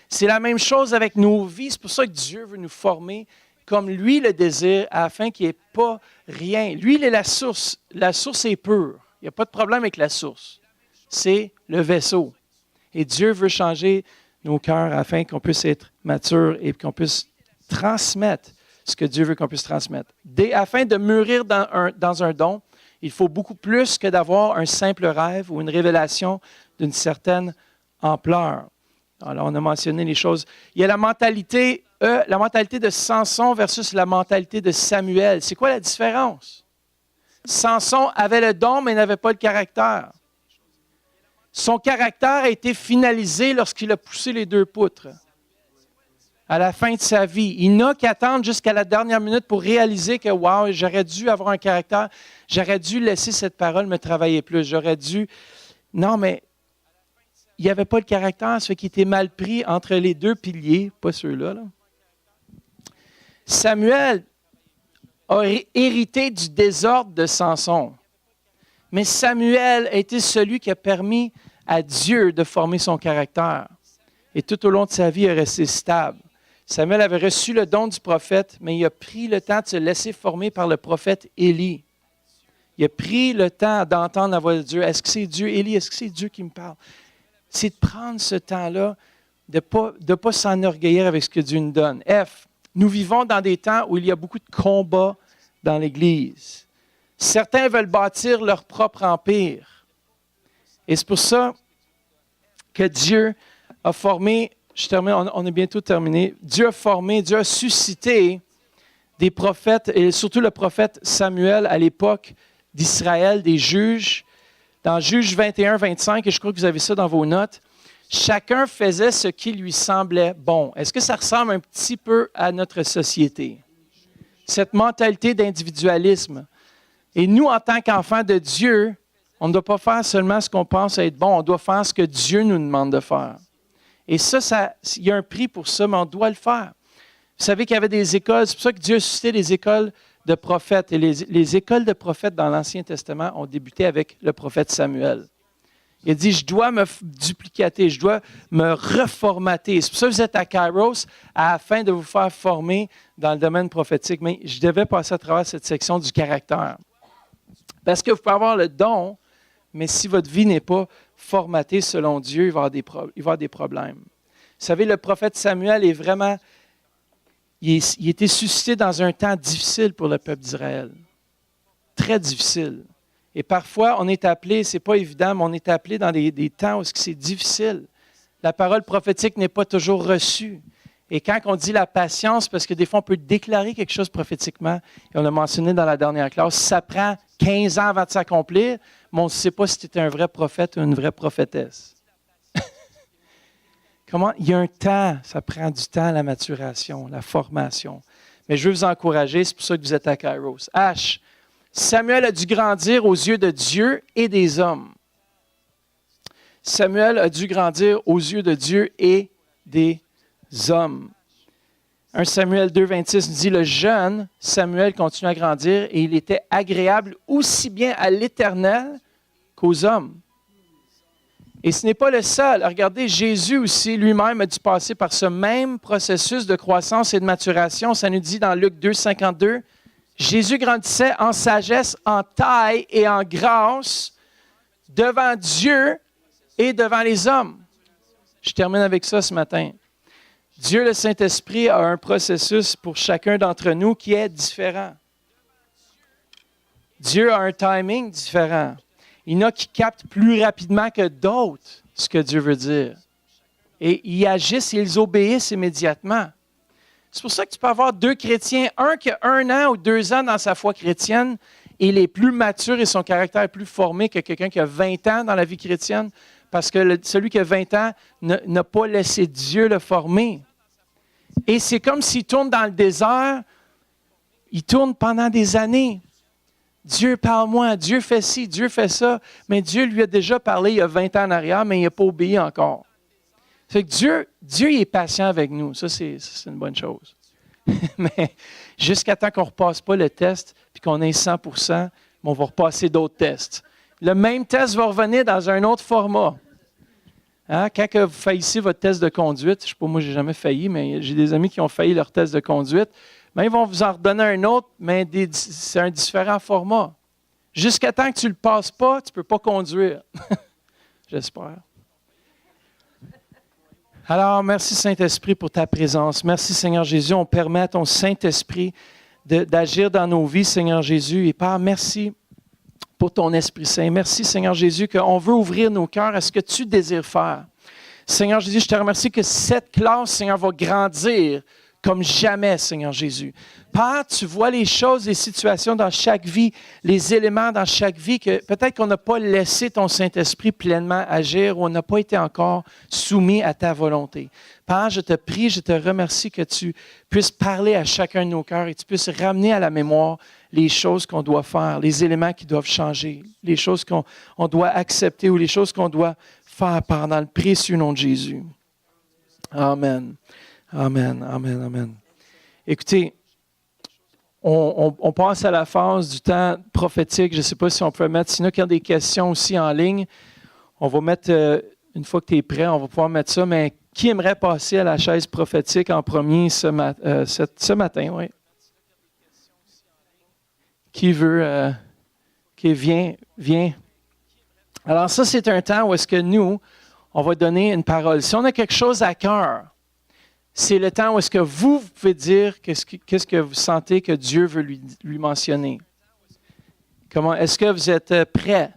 C'est la même chose avec nos vies. C'est pour ça que Dieu veut nous former comme lui le désire, afin qu'il n'y ait pas rien. Lui, il est la source. La source est pure. Il n'y a pas de problème avec la source. C'est le vaisseau. Et Dieu veut changer nos cœurs afin qu'on puisse être mature et qu'on puisse transmettre ce que Dieu veut qu'on puisse transmettre. Afin de mûrir dans un don, il faut beaucoup plus que d'avoir un simple rêve ou une révélation d'une certaine ampleur. Alors, on a mentionné les choses. Il y a la mentalité de Samson versus la mentalité de Samuel. C'est quoi la différence? Samson avait le don, mais n'avait pas le caractère. Son caractère a été finalisé lorsqu'il a poussé les 2 poutres. À la fin de sa vie. Il n'a qu'à attendre jusqu'à la dernière minute pour réaliser que, wow, j'aurais dû avoir un caractère, j'aurais dû laisser cette parole me travailler plus, j'aurais dû... Non, mais il n'y avait pas le caractère, ça fait qu'il était mal pris entre les 2 piliers, pas ceux-là. Là. Samuel a hérité du désordre de Samson. Mais Samuel a été celui qui a permis à Dieu de former son caractère. Et tout au long de sa vie, il est resté stable. Samuel avait reçu le don du prophète, mais il a pris le temps de se laisser former par le prophète Élie. Il a pris le temps d'entendre la voix de Dieu. Est-ce que c'est Dieu, Élie? Est-ce que c'est Dieu qui me parle? C'est de prendre ce temps-là, de ne pas s'enorgueillir avec ce que Dieu nous donne. F, nous vivons dans des temps où il y a beaucoup de combats dans l'Église. Certains veulent bâtir leur propre empire. Et c'est pour ça que Dieu a formé, je termine, on est bientôt terminé, Dieu a suscité des prophètes, et surtout le prophète Samuel à l'époque d'Israël, des juges. Dans Juges 21-25, et je crois que vous avez ça dans vos notes, chacun faisait ce qui lui semblait bon. Est-ce que ça ressemble un petit peu à notre société? Cette mentalité d'individualisme. Et nous, en tant qu'enfants de Dieu, on ne doit pas faire seulement ce qu'on pense être bon, on doit faire ce que Dieu nous demande de faire. Et ça, il y a un prix pour ça, mais on doit le faire. Vous savez qu'il y avait des écoles, c'est pour ça que Dieu a suscité des écoles de prophètes. Et les écoles de prophètes dans l'Ancien Testament ont débuté avec le prophète Samuel. Il a dit, je dois me duplicater, je dois me reformater. C'est pour ça que vous êtes à Kairos, afin de vous faire former dans le domaine prophétique. Mais je devais passer à travers cette section du caractère. Parce que vous pouvez avoir le don, mais si votre vie n'est pas formatée selon Dieu, il va y avoir des problèmes. Vous savez, le prophète Samuel est vraiment... Il était suscité dans un temps difficile pour le peuple d'Israël. Très difficile. Et parfois, on est appelé, ce n'est pas évident, mais on est appelé dans des temps où c'est difficile. La parole prophétique n'est pas toujours reçue. Et quand on dit la patience, parce que des fois, on peut déclarer quelque chose prophétiquement, et on l'a mentionné dans la dernière classe, ça prend 15 ans avant de s'accomplir, mais on ne sait pas si tu es un vrai prophète ou une vraie prophétesse. Comment? Il y a un temps, ça prend du temps, la maturation, la formation. Mais je veux vous encourager, c'est pour ça que vous êtes à Kairos. H. Samuel a dû grandir aux yeux de Dieu et des hommes. Samuel a dû grandir aux yeux de Dieu et des hommes. 1 Samuel 2,26 nous dit, le jeune Samuel continue à grandir et il était agréable aussi bien à l'Éternel qu'aux hommes. Et ce n'est pas le seul. Regardez, Jésus aussi, lui-même, a dû passer par ce même processus de croissance et de maturation. Ça nous dit dans Luc 2,52, Jésus grandissait en sagesse, en taille et en grâce devant Dieu et devant les hommes. Je termine avec ça ce matin. Dieu, le Saint-Esprit, a un processus pour chacun d'entre nous qui est différent. Dieu a un timing différent. Il y en a qui captent plus rapidement que d'autres ce que Dieu veut dire. Et ils agissent et ils obéissent immédiatement. C'est pour ça que tu peux avoir 2 chrétiens, un qui a 1 an ou 2 ans dans sa foi chrétienne, et il est plus mature et son caractère est plus formé que quelqu'un qui a 20 ans dans la vie chrétienne, parce que celui qui a 20 ans n'a pas laissé Dieu le former. Et c'est comme s'il tourne dans le désert, il tourne pendant des années. Dieu, parle-moi, Dieu fait ci, Dieu fait ça. Mais Dieu lui a déjà parlé il y a 20 ans en arrière, mais il n'a pas obéi encore. Fait que Dieu il est patient avec nous. Ça, c'est une bonne chose. Mais jusqu'à temps qu'on ne repasse pas le test puis qu'on ait 100%, on va repasser d'autres tests. Le même test va revenir dans un autre format. Hein? Quand que vous faillissez votre test de conduite, je ne sais pas, moi, je n'ai jamais failli, mais j'ai des amis qui ont failli leur test de conduite. Mais ils vont vous en redonner un autre, mais c'est un différent format. Jusqu'à temps que tu ne le passes pas, tu ne peux pas conduire. J'espère. Alors, merci Saint-Esprit pour ta présence. Merci Seigneur Jésus. On permet à ton Saint-Esprit d'agir dans nos vies, Seigneur Jésus. Et Père, merci pour ton Esprit Saint. Merci Seigneur Jésus qu'on veut ouvrir nos cœurs à ce que tu désires faire. Seigneur Jésus, je te remercie que cette classe, Seigneur, va grandir comme jamais, Seigneur Jésus. Père, tu vois les choses, les situations dans chaque vie, les éléments dans chaque vie que peut-être qu'on n'a pas laissé ton Saint-Esprit pleinement agir ou on n'a pas été encore soumis à ta volonté. Père, je te prie, je te remercie que tu puisses parler à chacun de nos cœurs et tu puisses ramener à la mémoire les choses qu'on doit faire, les éléments qui doivent changer, les choses qu'on doit accepter ou les choses qu'on doit faire pendant le précieux nom de Jésus. Amen. Amen, amen, amen. Écoutez, on passe à la phase du temps prophétique. Je ne sais pas si on peut mettre, sinon il y a des questions aussi en ligne, on va mettre, une fois que tu es prêt, on va pouvoir mettre ça, mais qui aimerait passer à la chaise prophétique en premier ce matin? Oui. Qui veut? Qui vient. Alors ça, c'est un temps où est-ce que nous, on va donner une parole. Si on a quelque chose à cœur, c'est le temps où est-ce que vous pouvez dire qu'est-ce que vous sentez que Dieu veut lui mentionner. Comment est-ce que vous êtes prêts?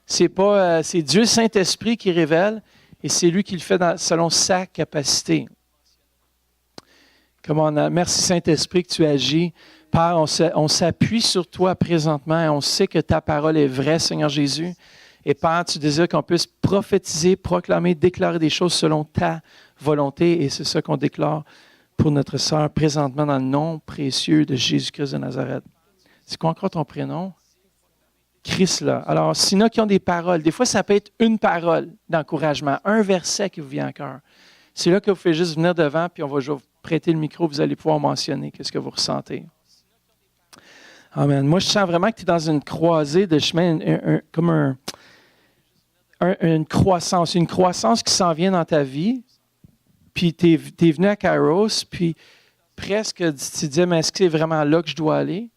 C'est Dieu Saint-Esprit qui révèle et c'est lui qui le fait selon sa capacité. Merci Saint-Esprit que tu agis. Père, on s'appuie sur toi présentement et on sait que ta parole est vraie, Seigneur Jésus. Et Père, tu désires qu'on puisse prophétiser, proclamer, déclarer des choses selon ta volonté. Et c'est ça qu'on déclare pour notre sœur présentement dans le nom précieux de Jésus-Christ de Nazareth. C'est quoi encore ton prénom? Christ là. Alors, s'il y en a qui ont des paroles, des fois ça peut être une parole d'encouragement, un verset qui vous vient à cœur. C'est là que vous faites juste venir devant, puis on va vous prêter le micro, vous allez pouvoir mentionner qu'est-ce que vous ressentez. Amen. Moi, je sens vraiment que tu es dans une croisée de chemin, comme une croissance qui s'en vient dans ta vie. Puis tu es venu à Kairos, puis presque tu te disais, mais est-ce que c'est vraiment là que je dois aller?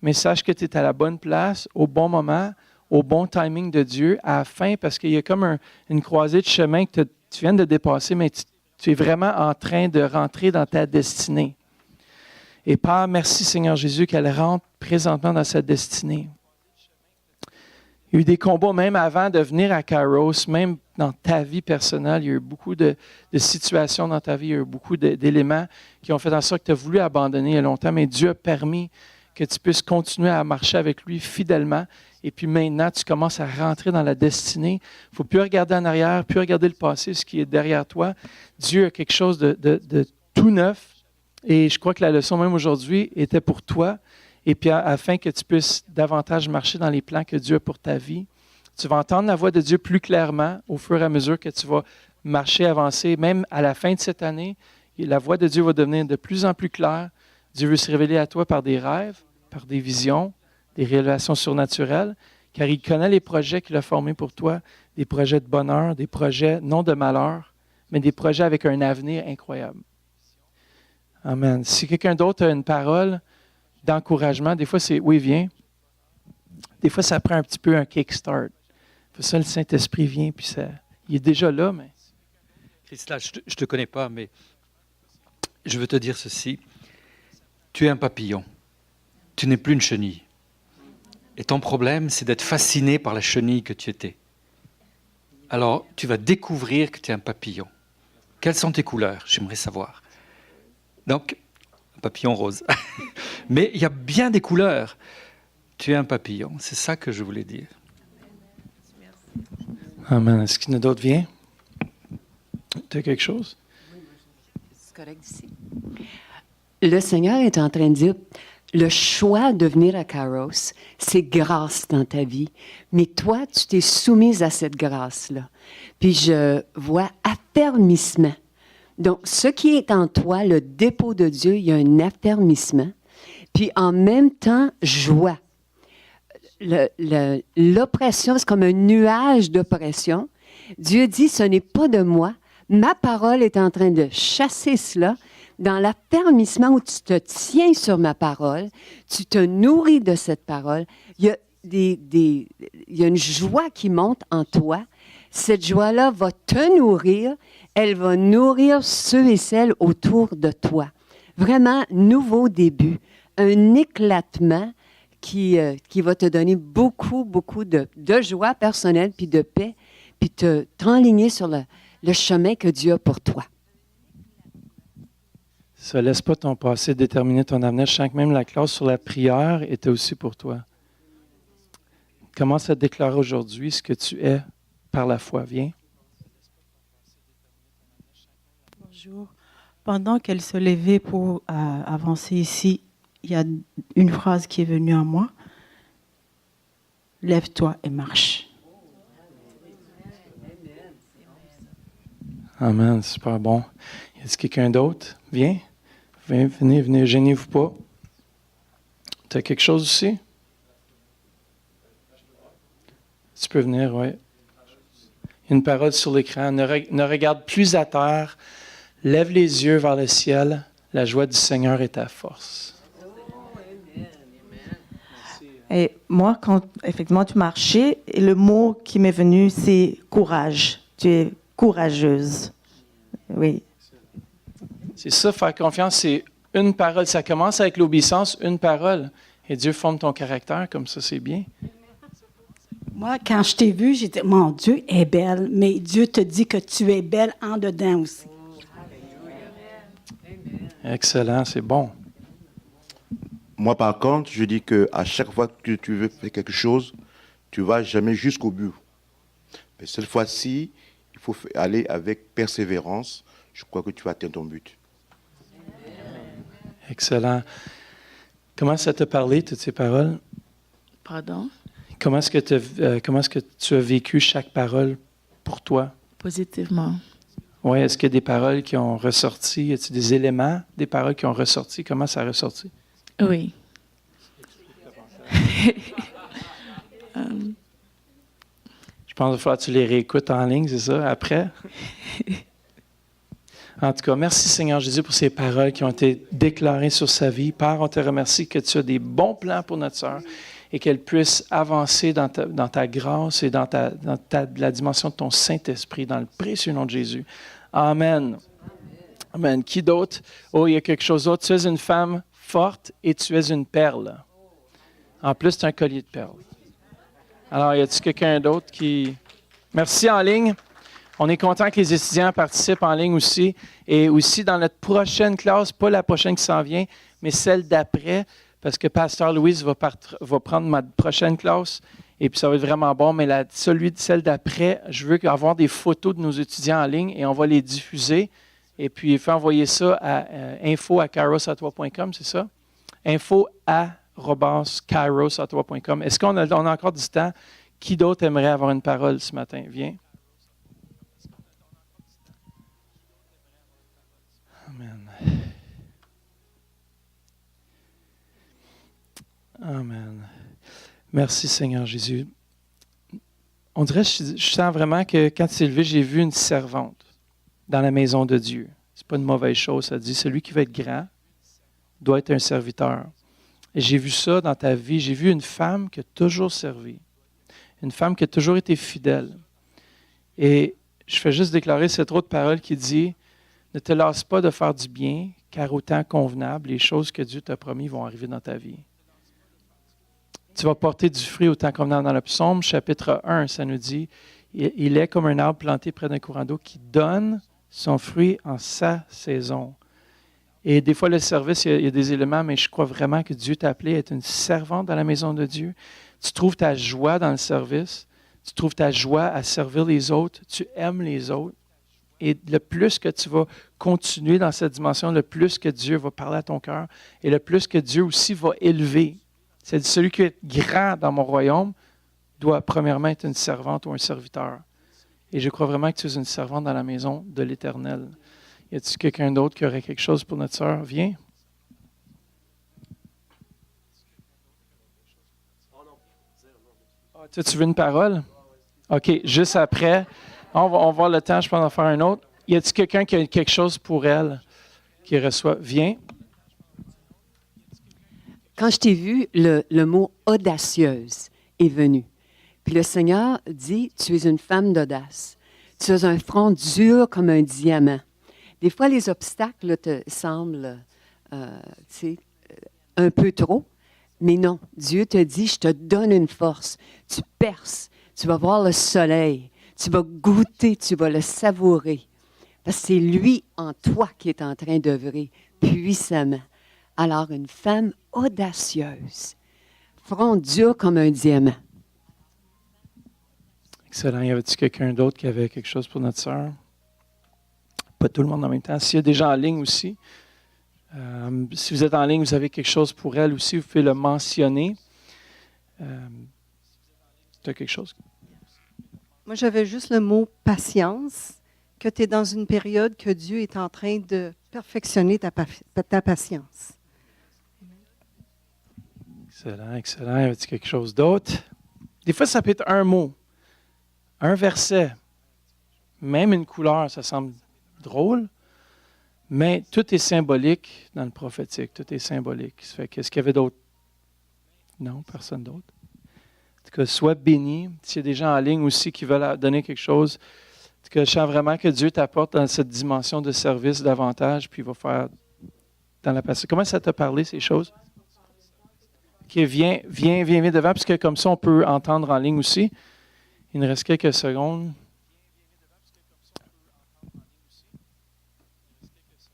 Mais sache que tu es à la bonne place, au bon moment, au bon timing de Dieu, à la fin, parce qu'il y a comme une croisée de chemin que tu viens de dépasser, mais tu es vraiment en train de rentrer dans ta destinée. Et Père, merci Seigneur Jésus qu'elle rentre présentement dans sa destinée. Il y a eu des combats même avant de venir à Kairos, même dans ta vie personnelle. Il y a eu beaucoup de situations dans ta vie, il y a eu beaucoup d'éléments qui ont fait en sorte que tu as voulu abandonner il y a longtemps, mais Dieu a permis que tu puisses continuer à marcher avec lui fidèlement. Et puis maintenant, tu commences à rentrer dans la destinée. Il ne faut plus regarder en arrière, plus regarder le passé, ce qui est derrière toi. Dieu a quelque chose de tout neuf. Et je crois que la leçon même aujourd'hui était pour toi. Et puis afin que tu puisses davantage marcher dans les plans que Dieu a pour ta vie. Tu vas entendre la voix de Dieu plus clairement au fur et à mesure que tu vas marcher, avancer. Même à la fin de cette année, la voix de Dieu va devenir de plus en plus claire. Dieu veut se révéler à toi par des rêves, par des visions, des révélations surnaturelles, car il connaît les projets qu'il a formés pour toi, des projets de bonheur, des projets non de malheur, mais des projets avec un avenir incroyable. Amen. Si quelqu'un d'autre a une parole d'encouragement, des fois c'est « oui, viens ». Des fois, ça prend un petit peu un kickstart. Pour ça, le Saint-Esprit vient, puis il est déjà là, mais... Christ, je ne te connais pas, mais je veux te dire ceci. Tu es un papillon. Tu n'es plus une chenille. Et ton problème, c'est d'être fasciné par la chenille que tu étais. Alors, tu vas découvrir que tu es un papillon. Quelles sont tes couleurs? J'aimerais savoir. Donc, un papillon rose. Mais il y a bien des couleurs. Tu es un papillon. C'est ça que je voulais dire. Amen. Est-ce qu'il y en a d'autres? Viens. Tu as quelque chose? correct ici? Le Seigneur est en train de dire, le choix de venir à Kairos, c'est grâce dans ta vie. Mais toi, tu t'es soumise à cette grâce-là. Puis je vois affermissement. Donc, ce qui est en toi, le dépôt de Dieu, il y a un affermissement. Puis en même temps, joie. L'oppression, c'est comme un nuage d'oppression. Dieu dit, ce n'est pas de moi. Ma parole est en train de chasser cela. Dans l'affermissement où tu te tiens sur ma parole, tu te nourris de cette parole, il y a une joie qui monte en toi. Cette joie-là va te nourrir, elle va nourrir ceux et celles autour de toi. Vraiment, nouveau début, un éclatement qui va te donner beaucoup, beaucoup de joie personnelle, puis de paix, puis t'enligner sur le chemin que Dieu a pour toi. Ça ne laisse pas ton passé déterminer ton avenir. Je sens que même la clause sur la prière était aussi pour toi. Commence à déclarer aujourd'hui ce que tu es par la foi. Viens. Bonjour. Pendant qu'elle se levait pour avancer ici, il y a une phrase qui est venue à moi. Lève-toi et marche. Amen, super bon. Y a-t-il quelqu'un d'autre? Viens. Venez, gênez-vous pas. Tu as quelque chose aussi? Tu peux venir, oui. Il y a une parole sur l'écran. Ne regarde plus à terre. Lève les yeux vers le ciel. La joie du Seigneur est ta force. Et moi, quand effectivement tu marchais, le mot qui m'est venu, c'est courage. Tu es courageuse. Oui. C'est ça, faire confiance, c'est une parole. Ça commence avec l'obéissance, une parole. Et Dieu forme ton caractère, comme ça, c'est bien. Moi, quand je t'ai vue, j'ai dit, mon Dieu est belle, mais Dieu te dit que tu es belle en dedans aussi. Excellent, c'est bon. Moi, par contre, je dis qu'à chaque fois que tu veux faire quelque chose, tu ne vas jamais jusqu'au but. Mais cette fois-ci, il faut aller avec persévérance. Je crois que tu vas atteindre ton but. Excellent. Comment ça t'a parlé, toutes ces paroles? Pardon? Comment est-ce que tu as vécu chaque parole pour toi? Positivement. Oui, est-ce qu'il y a des paroles qui ont ressorti? Y a-t-il des éléments des paroles qui ont ressorti? Comment ça a ressorti? Oui. Je pense qu'il va falloir que tu les réécoutes en ligne, c'est ça, après? En tout cas, merci Seigneur Jésus pour ces paroles qui ont été déclarées sur sa vie. Père, on te remercie que tu as des bons plans pour notre sœur et qu'elle puisse avancer dans ta grâce et dans la dimension de ton Saint-Esprit, dans le précieux nom de Jésus. Amen. Amen. Qui d'autre? Oh, il y a quelque chose d'autre. Tu es une femme forte et tu es une perle. En plus, tu as un collier de perles. Alors, y a-t-il quelqu'un d'autre qui... Merci en ligne. On est content que les étudiants participent en ligne aussi. Et aussi dans notre prochaine classe, pas la prochaine qui s'en vient, mais celle d'après, parce que Pasteur Louise va prendre ma prochaine classe. Et puis ça va être vraiment bon. Mais celle d'après, je veux avoir des photos de nos étudiants en ligne et on va les diffuser. Et puis, il faut envoyer ça à info@kairos@toi.com, c'est ça? info@kairos@toi.com. Est-ce qu'on a encore du temps? Qui d'autre aimerait avoir une parole ce matin? Viens. Amen. Amen. Merci Seigneur Jésus. On dirait, je sens vraiment que quand tu t'es levé, j'ai vu une servante dans la maison de Dieu. Ce n'est pas une mauvaise chose, ça dit, celui qui veut être grand doit être un serviteur. Et j'ai vu ça dans ta vie, j'ai vu une femme qui a toujours servi, une femme qui a toujours été fidèle. Et je fais juste déclarer cette autre parole qui dit, ne te lasse pas de faire du bien, car au temps convenable, les choses que Dieu t'a promis vont arriver dans ta vie. Tu vas porter du fruit au temps convenable. Dans le psaume, chapitre 1, ça nous dit, il est comme un arbre planté près d'un courant d'eau qui donne son fruit en sa saison. Et des fois, le service, il y a des éléments, mais je crois vraiment que Dieu t'a appelé à être une servante dans la maison de Dieu. Tu trouves ta joie dans le service. Tu trouves ta joie à servir les autres. Tu aimes les autres. Et le plus que tu vas continuer dans cette dimension, le plus que Dieu va parler à ton cœur et le plus que Dieu aussi va élever. C'est celui qui est grand dans mon royaume doit premièrement être une servante ou un serviteur. Et je crois vraiment que tu es une servante dans la maison de l'Éternel. Y a-t-il quelqu'un d'autre qui aurait quelque chose pour notre sœur? Viens. Tu veux une parole? OK, juste après. On va avoir le temps, je pense, d'en faire un autre. Y a-t-il quelqu'un qui a quelque chose pour elle qui reçoit? Viens. Quand je t'ai vu, le mot audacieuse est venu. Puis le Seigneur dit, tu es une femme d'audace. Tu as un front dur comme un diamant. Des fois, les obstacles te semblent un peu trop, mais non. Dieu te dit, je te donne une force. Tu perces, tu vas voir le soleil, tu vas goûter, tu vas le savourer. Parce que c'est lui en toi qui est en train d'œuvrer puissamment. Alors, une femme audacieuse, front dur comme un diamant. Excellent. Y avait-il quelqu'un d'autre qui avait quelque chose pour notre sœur? Pas tout le monde en même temps. S'il y a des gens en ligne aussi, si vous êtes en ligne, vous avez quelque chose pour elle aussi, vous pouvez le mentionner. Tu as quelque chose? Moi, j'avais juste le mot patience, que tu es dans une période que Dieu est en train de perfectionner ta patience. Excellent, excellent. Y avait-il quelque chose d'autre? Des fois, ça peut être un mot, un verset, même une couleur, ça semble drôle, mais tout est symbolique dans le prophétique. Tout est symbolique. Ça fait qu'est-ce qu'il y avait d'autre? Non, personne d'autre. En tout cas, sois béni. S'il y a des gens en ligne aussi qui veulent donner quelque chose, en tout cas, je sens vraiment que Dieu t'apporte dans cette dimension de service davantage, puis il va faire dans la passage. Comment ça t'a parlé, ces choses? OK, viens devant, puisque comme ça, on peut entendre en ligne aussi. Il nous reste quelques secondes.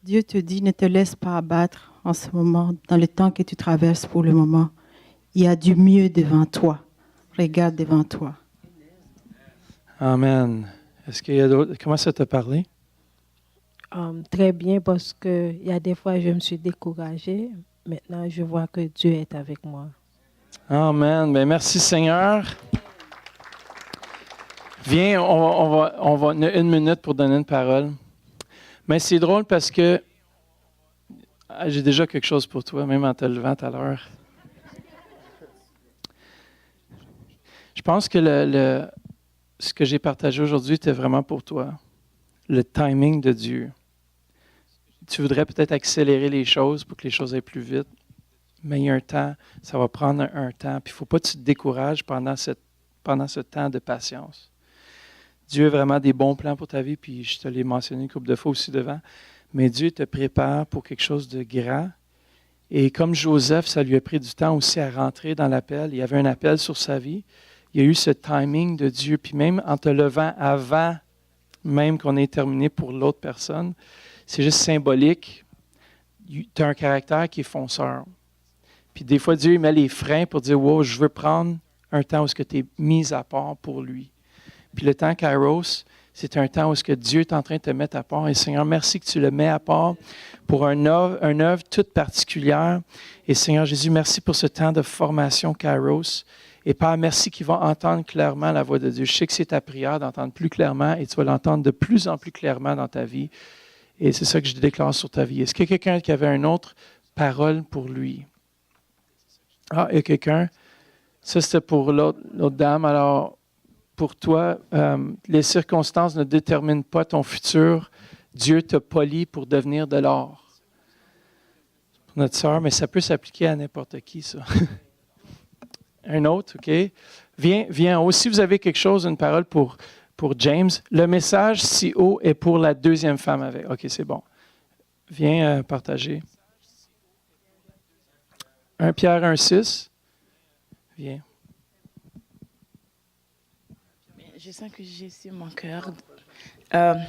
Dieu te dit, ne te laisse pas abattre en ce moment, dans le temps que tu traverses pour le moment. Il y a du mieux devant toi. Regarde devant toi. Amen. Est-ce qu'il y a d'autres? Comment ça t'a parlé? Très bien, parce qu'il y a des fois, je me suis découragée. Maintenant, je vois que Dieu est avec moi. Amen. Bien, merci Seigneur. Viens, on va une minute pour donner une parole. Mais c'est drôle parce que j'ai déjà quelque chose pour toi, même en te levant tout à l'heure. Je pense que ce que j'ai partagé aujourd'hui était vraiment pour toi. Le timing de Dieu. Tu voudrais peut-être accélérer les choses pour que les choses aillent plus vite, mais il y a un temps, ça va prendre un temps. Puis il ne faut pas que tu te décourages pendant ce temps de patience. Dieu a vraiment des bons plans pour ta vie, puis je te l'ai mentionné une couple de fois aussi devant, mais Dieu te prépare pour quelque chose de grand. Et comme Joseph, ça lui a pris du temps aussi à rentrer dans l'appel. Il y avait un appel sur sa vie. Il y a eu ce timing de Dieu, puis même en te levant avant même qu'on ait terminé pour l'autre personne, c'est juste symbolique. Tu as un caractère qui est fonceur. Puis des fois, Dieu il met les freins pour dire « Wow, je veux prendre un temps où tu es mis à part pour lui. » Puis le temps Kairos, c'est un temps où Dieu est en train de te mettre à part. Et Seigneur, merci que tu le mets à part pour une œuvre toute particulière. Et Seigneur Jésus, merci pour ce temps de formation Kairos. Et Père, merci qu'ils vont entendre clairement la voix de Dieu. Je sais que c'est ta prière d'entendre plus clairement et tu vas l'entendre de plus en plus clairement dans ta vie. Et c'est ça que je déclare sur ta vie. Est-ce qu'il y a quelqu'un qui avait une autre parole pour lui? Ah, il y a quelqu'un. Ça, c'était pour l'autre dame. Alors, pour toi, les circonstances ne déterminent pas ton futur. Dieu t'a poli pour devenir de l'or. Pour notre sœur, mais ça peut s'appliquer à n'importe qui, ça. Un autre, OK? Viens. Aussi, vous avez quelque chose, une parole pour James. Le message si haut est pour la deuxième femme avec. OK, c'est bon. Viens partager. 1 Pierre 1,6. Viens. Je sens que j'ai sur mon cœur.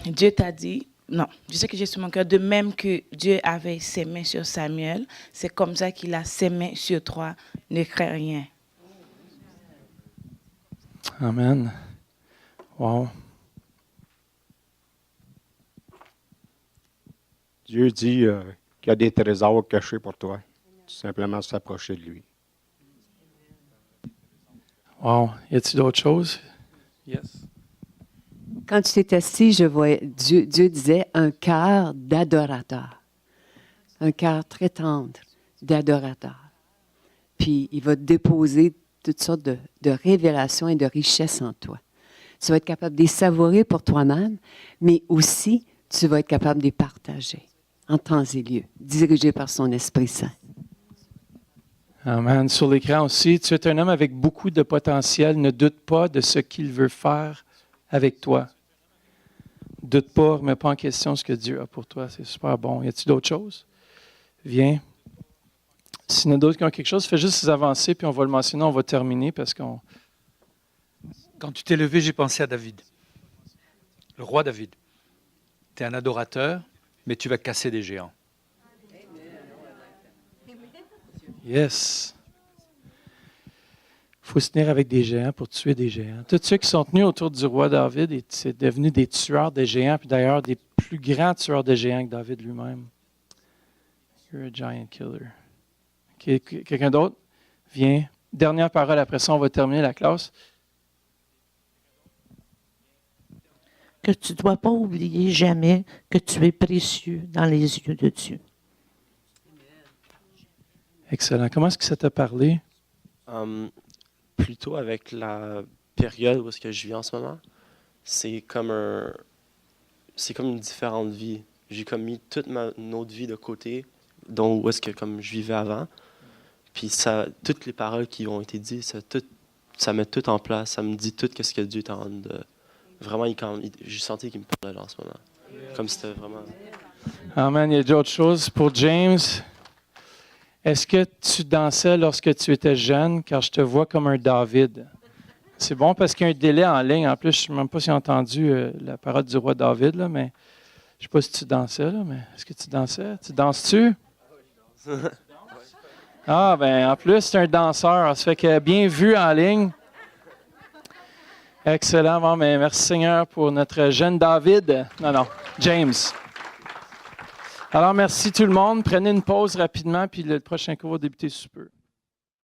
Dieu t'a dit, non, je sais que j'ai sur mon cœur, de même que Dieu avait ses mains sur Samuel, c'est comme ça qu'il a ses mains sur toi. Ne crains rien. Amen. Wow. Dieu dit qu'il y a des trésors cachés pour toi. Tout simplement s'approcher de lui. Wow. Y a-t-il d'autres choses? Yes. Quand tu t'es assis, je voyais, Dieu disait un cœur d'adorateur. Un cœur très tendre d'adorateur. Puis il va déposer toutes sortes de révélations et de richesses en toi. Tu vas être capable de les savourer pour toi-même, mais aussi tu vas être capable de les partager en temps et lieu, dirigé par son Esprit Saint. Amen. Sur l'écran aussi, tu es un homme avec beaucoup de potentiel. Ne doute pas de ce qu'il veut faire avec toi. Doute pas, remets pas en question ce que Dieu a pour toi. C'est super bon. Y a-t-il d'autres choses? Viens. S'il y en a d'autres qui ont quelque chose, fais juste avancer, puis on va le mentionner, on va terminer parce qu'on... Quand tu t'es levé, j'ai pensé à David, le roi David. Tu es un adorateur, mais tu vas casser des géants. Yes. Il faut se tenir avec des géants pour tuer des géants. Tous ceux qui sont tenus autour du roi David, c'est devenu des tueurs de géants, puis d'ailleurs des plus grands tueurs de géants que David lui-même. You're a giant killer. Okay, quelqu'un d'autre? Viens. Dernière parole, après ça, on va terminer la classe. Que tu ne dois pas oublier jamais que tu es précieux dans les yeux de Dieu. Excellent. Comment est-ce que ça t'a parlé? Plutôt avec la période où est-ce que je vis en ce moment, c'est comme une différente vie. J'ai comme mis toute une autre vie de côté, dont où est-ce que comme je vivais avant. Puis ça, toutes les paroles qui ont été dites, ça met tout en place. Ça me dit tout ce que Dieu est en train de... Vraiment, j'ai senti qu'il me parlait là en ce moment. Comme si c'était vraiment... Amen. Il y a d'autres choses. Pour James, est-ce que tu dansais lorsque tu étais jeune? Car je te vois comme un David. C'est bon parce qu'il y a un délai en ligne. En plus, je ne sais même pas si j'ai entendu la parole du roi David, là, mais je ne sais pas si tu dansais, là, mais est-ce que tu dansais? Tu danses-tu? Ah, ben en plus, c'est un danseur. Ça fait que bien vu en ligne. Excellent. Bon, ben, merci Seigneur pour notre jeune David. Non, James. Alors, merci tout le monde. Prenez une pause rapidement, puis le prochain cours va débuter sous peu.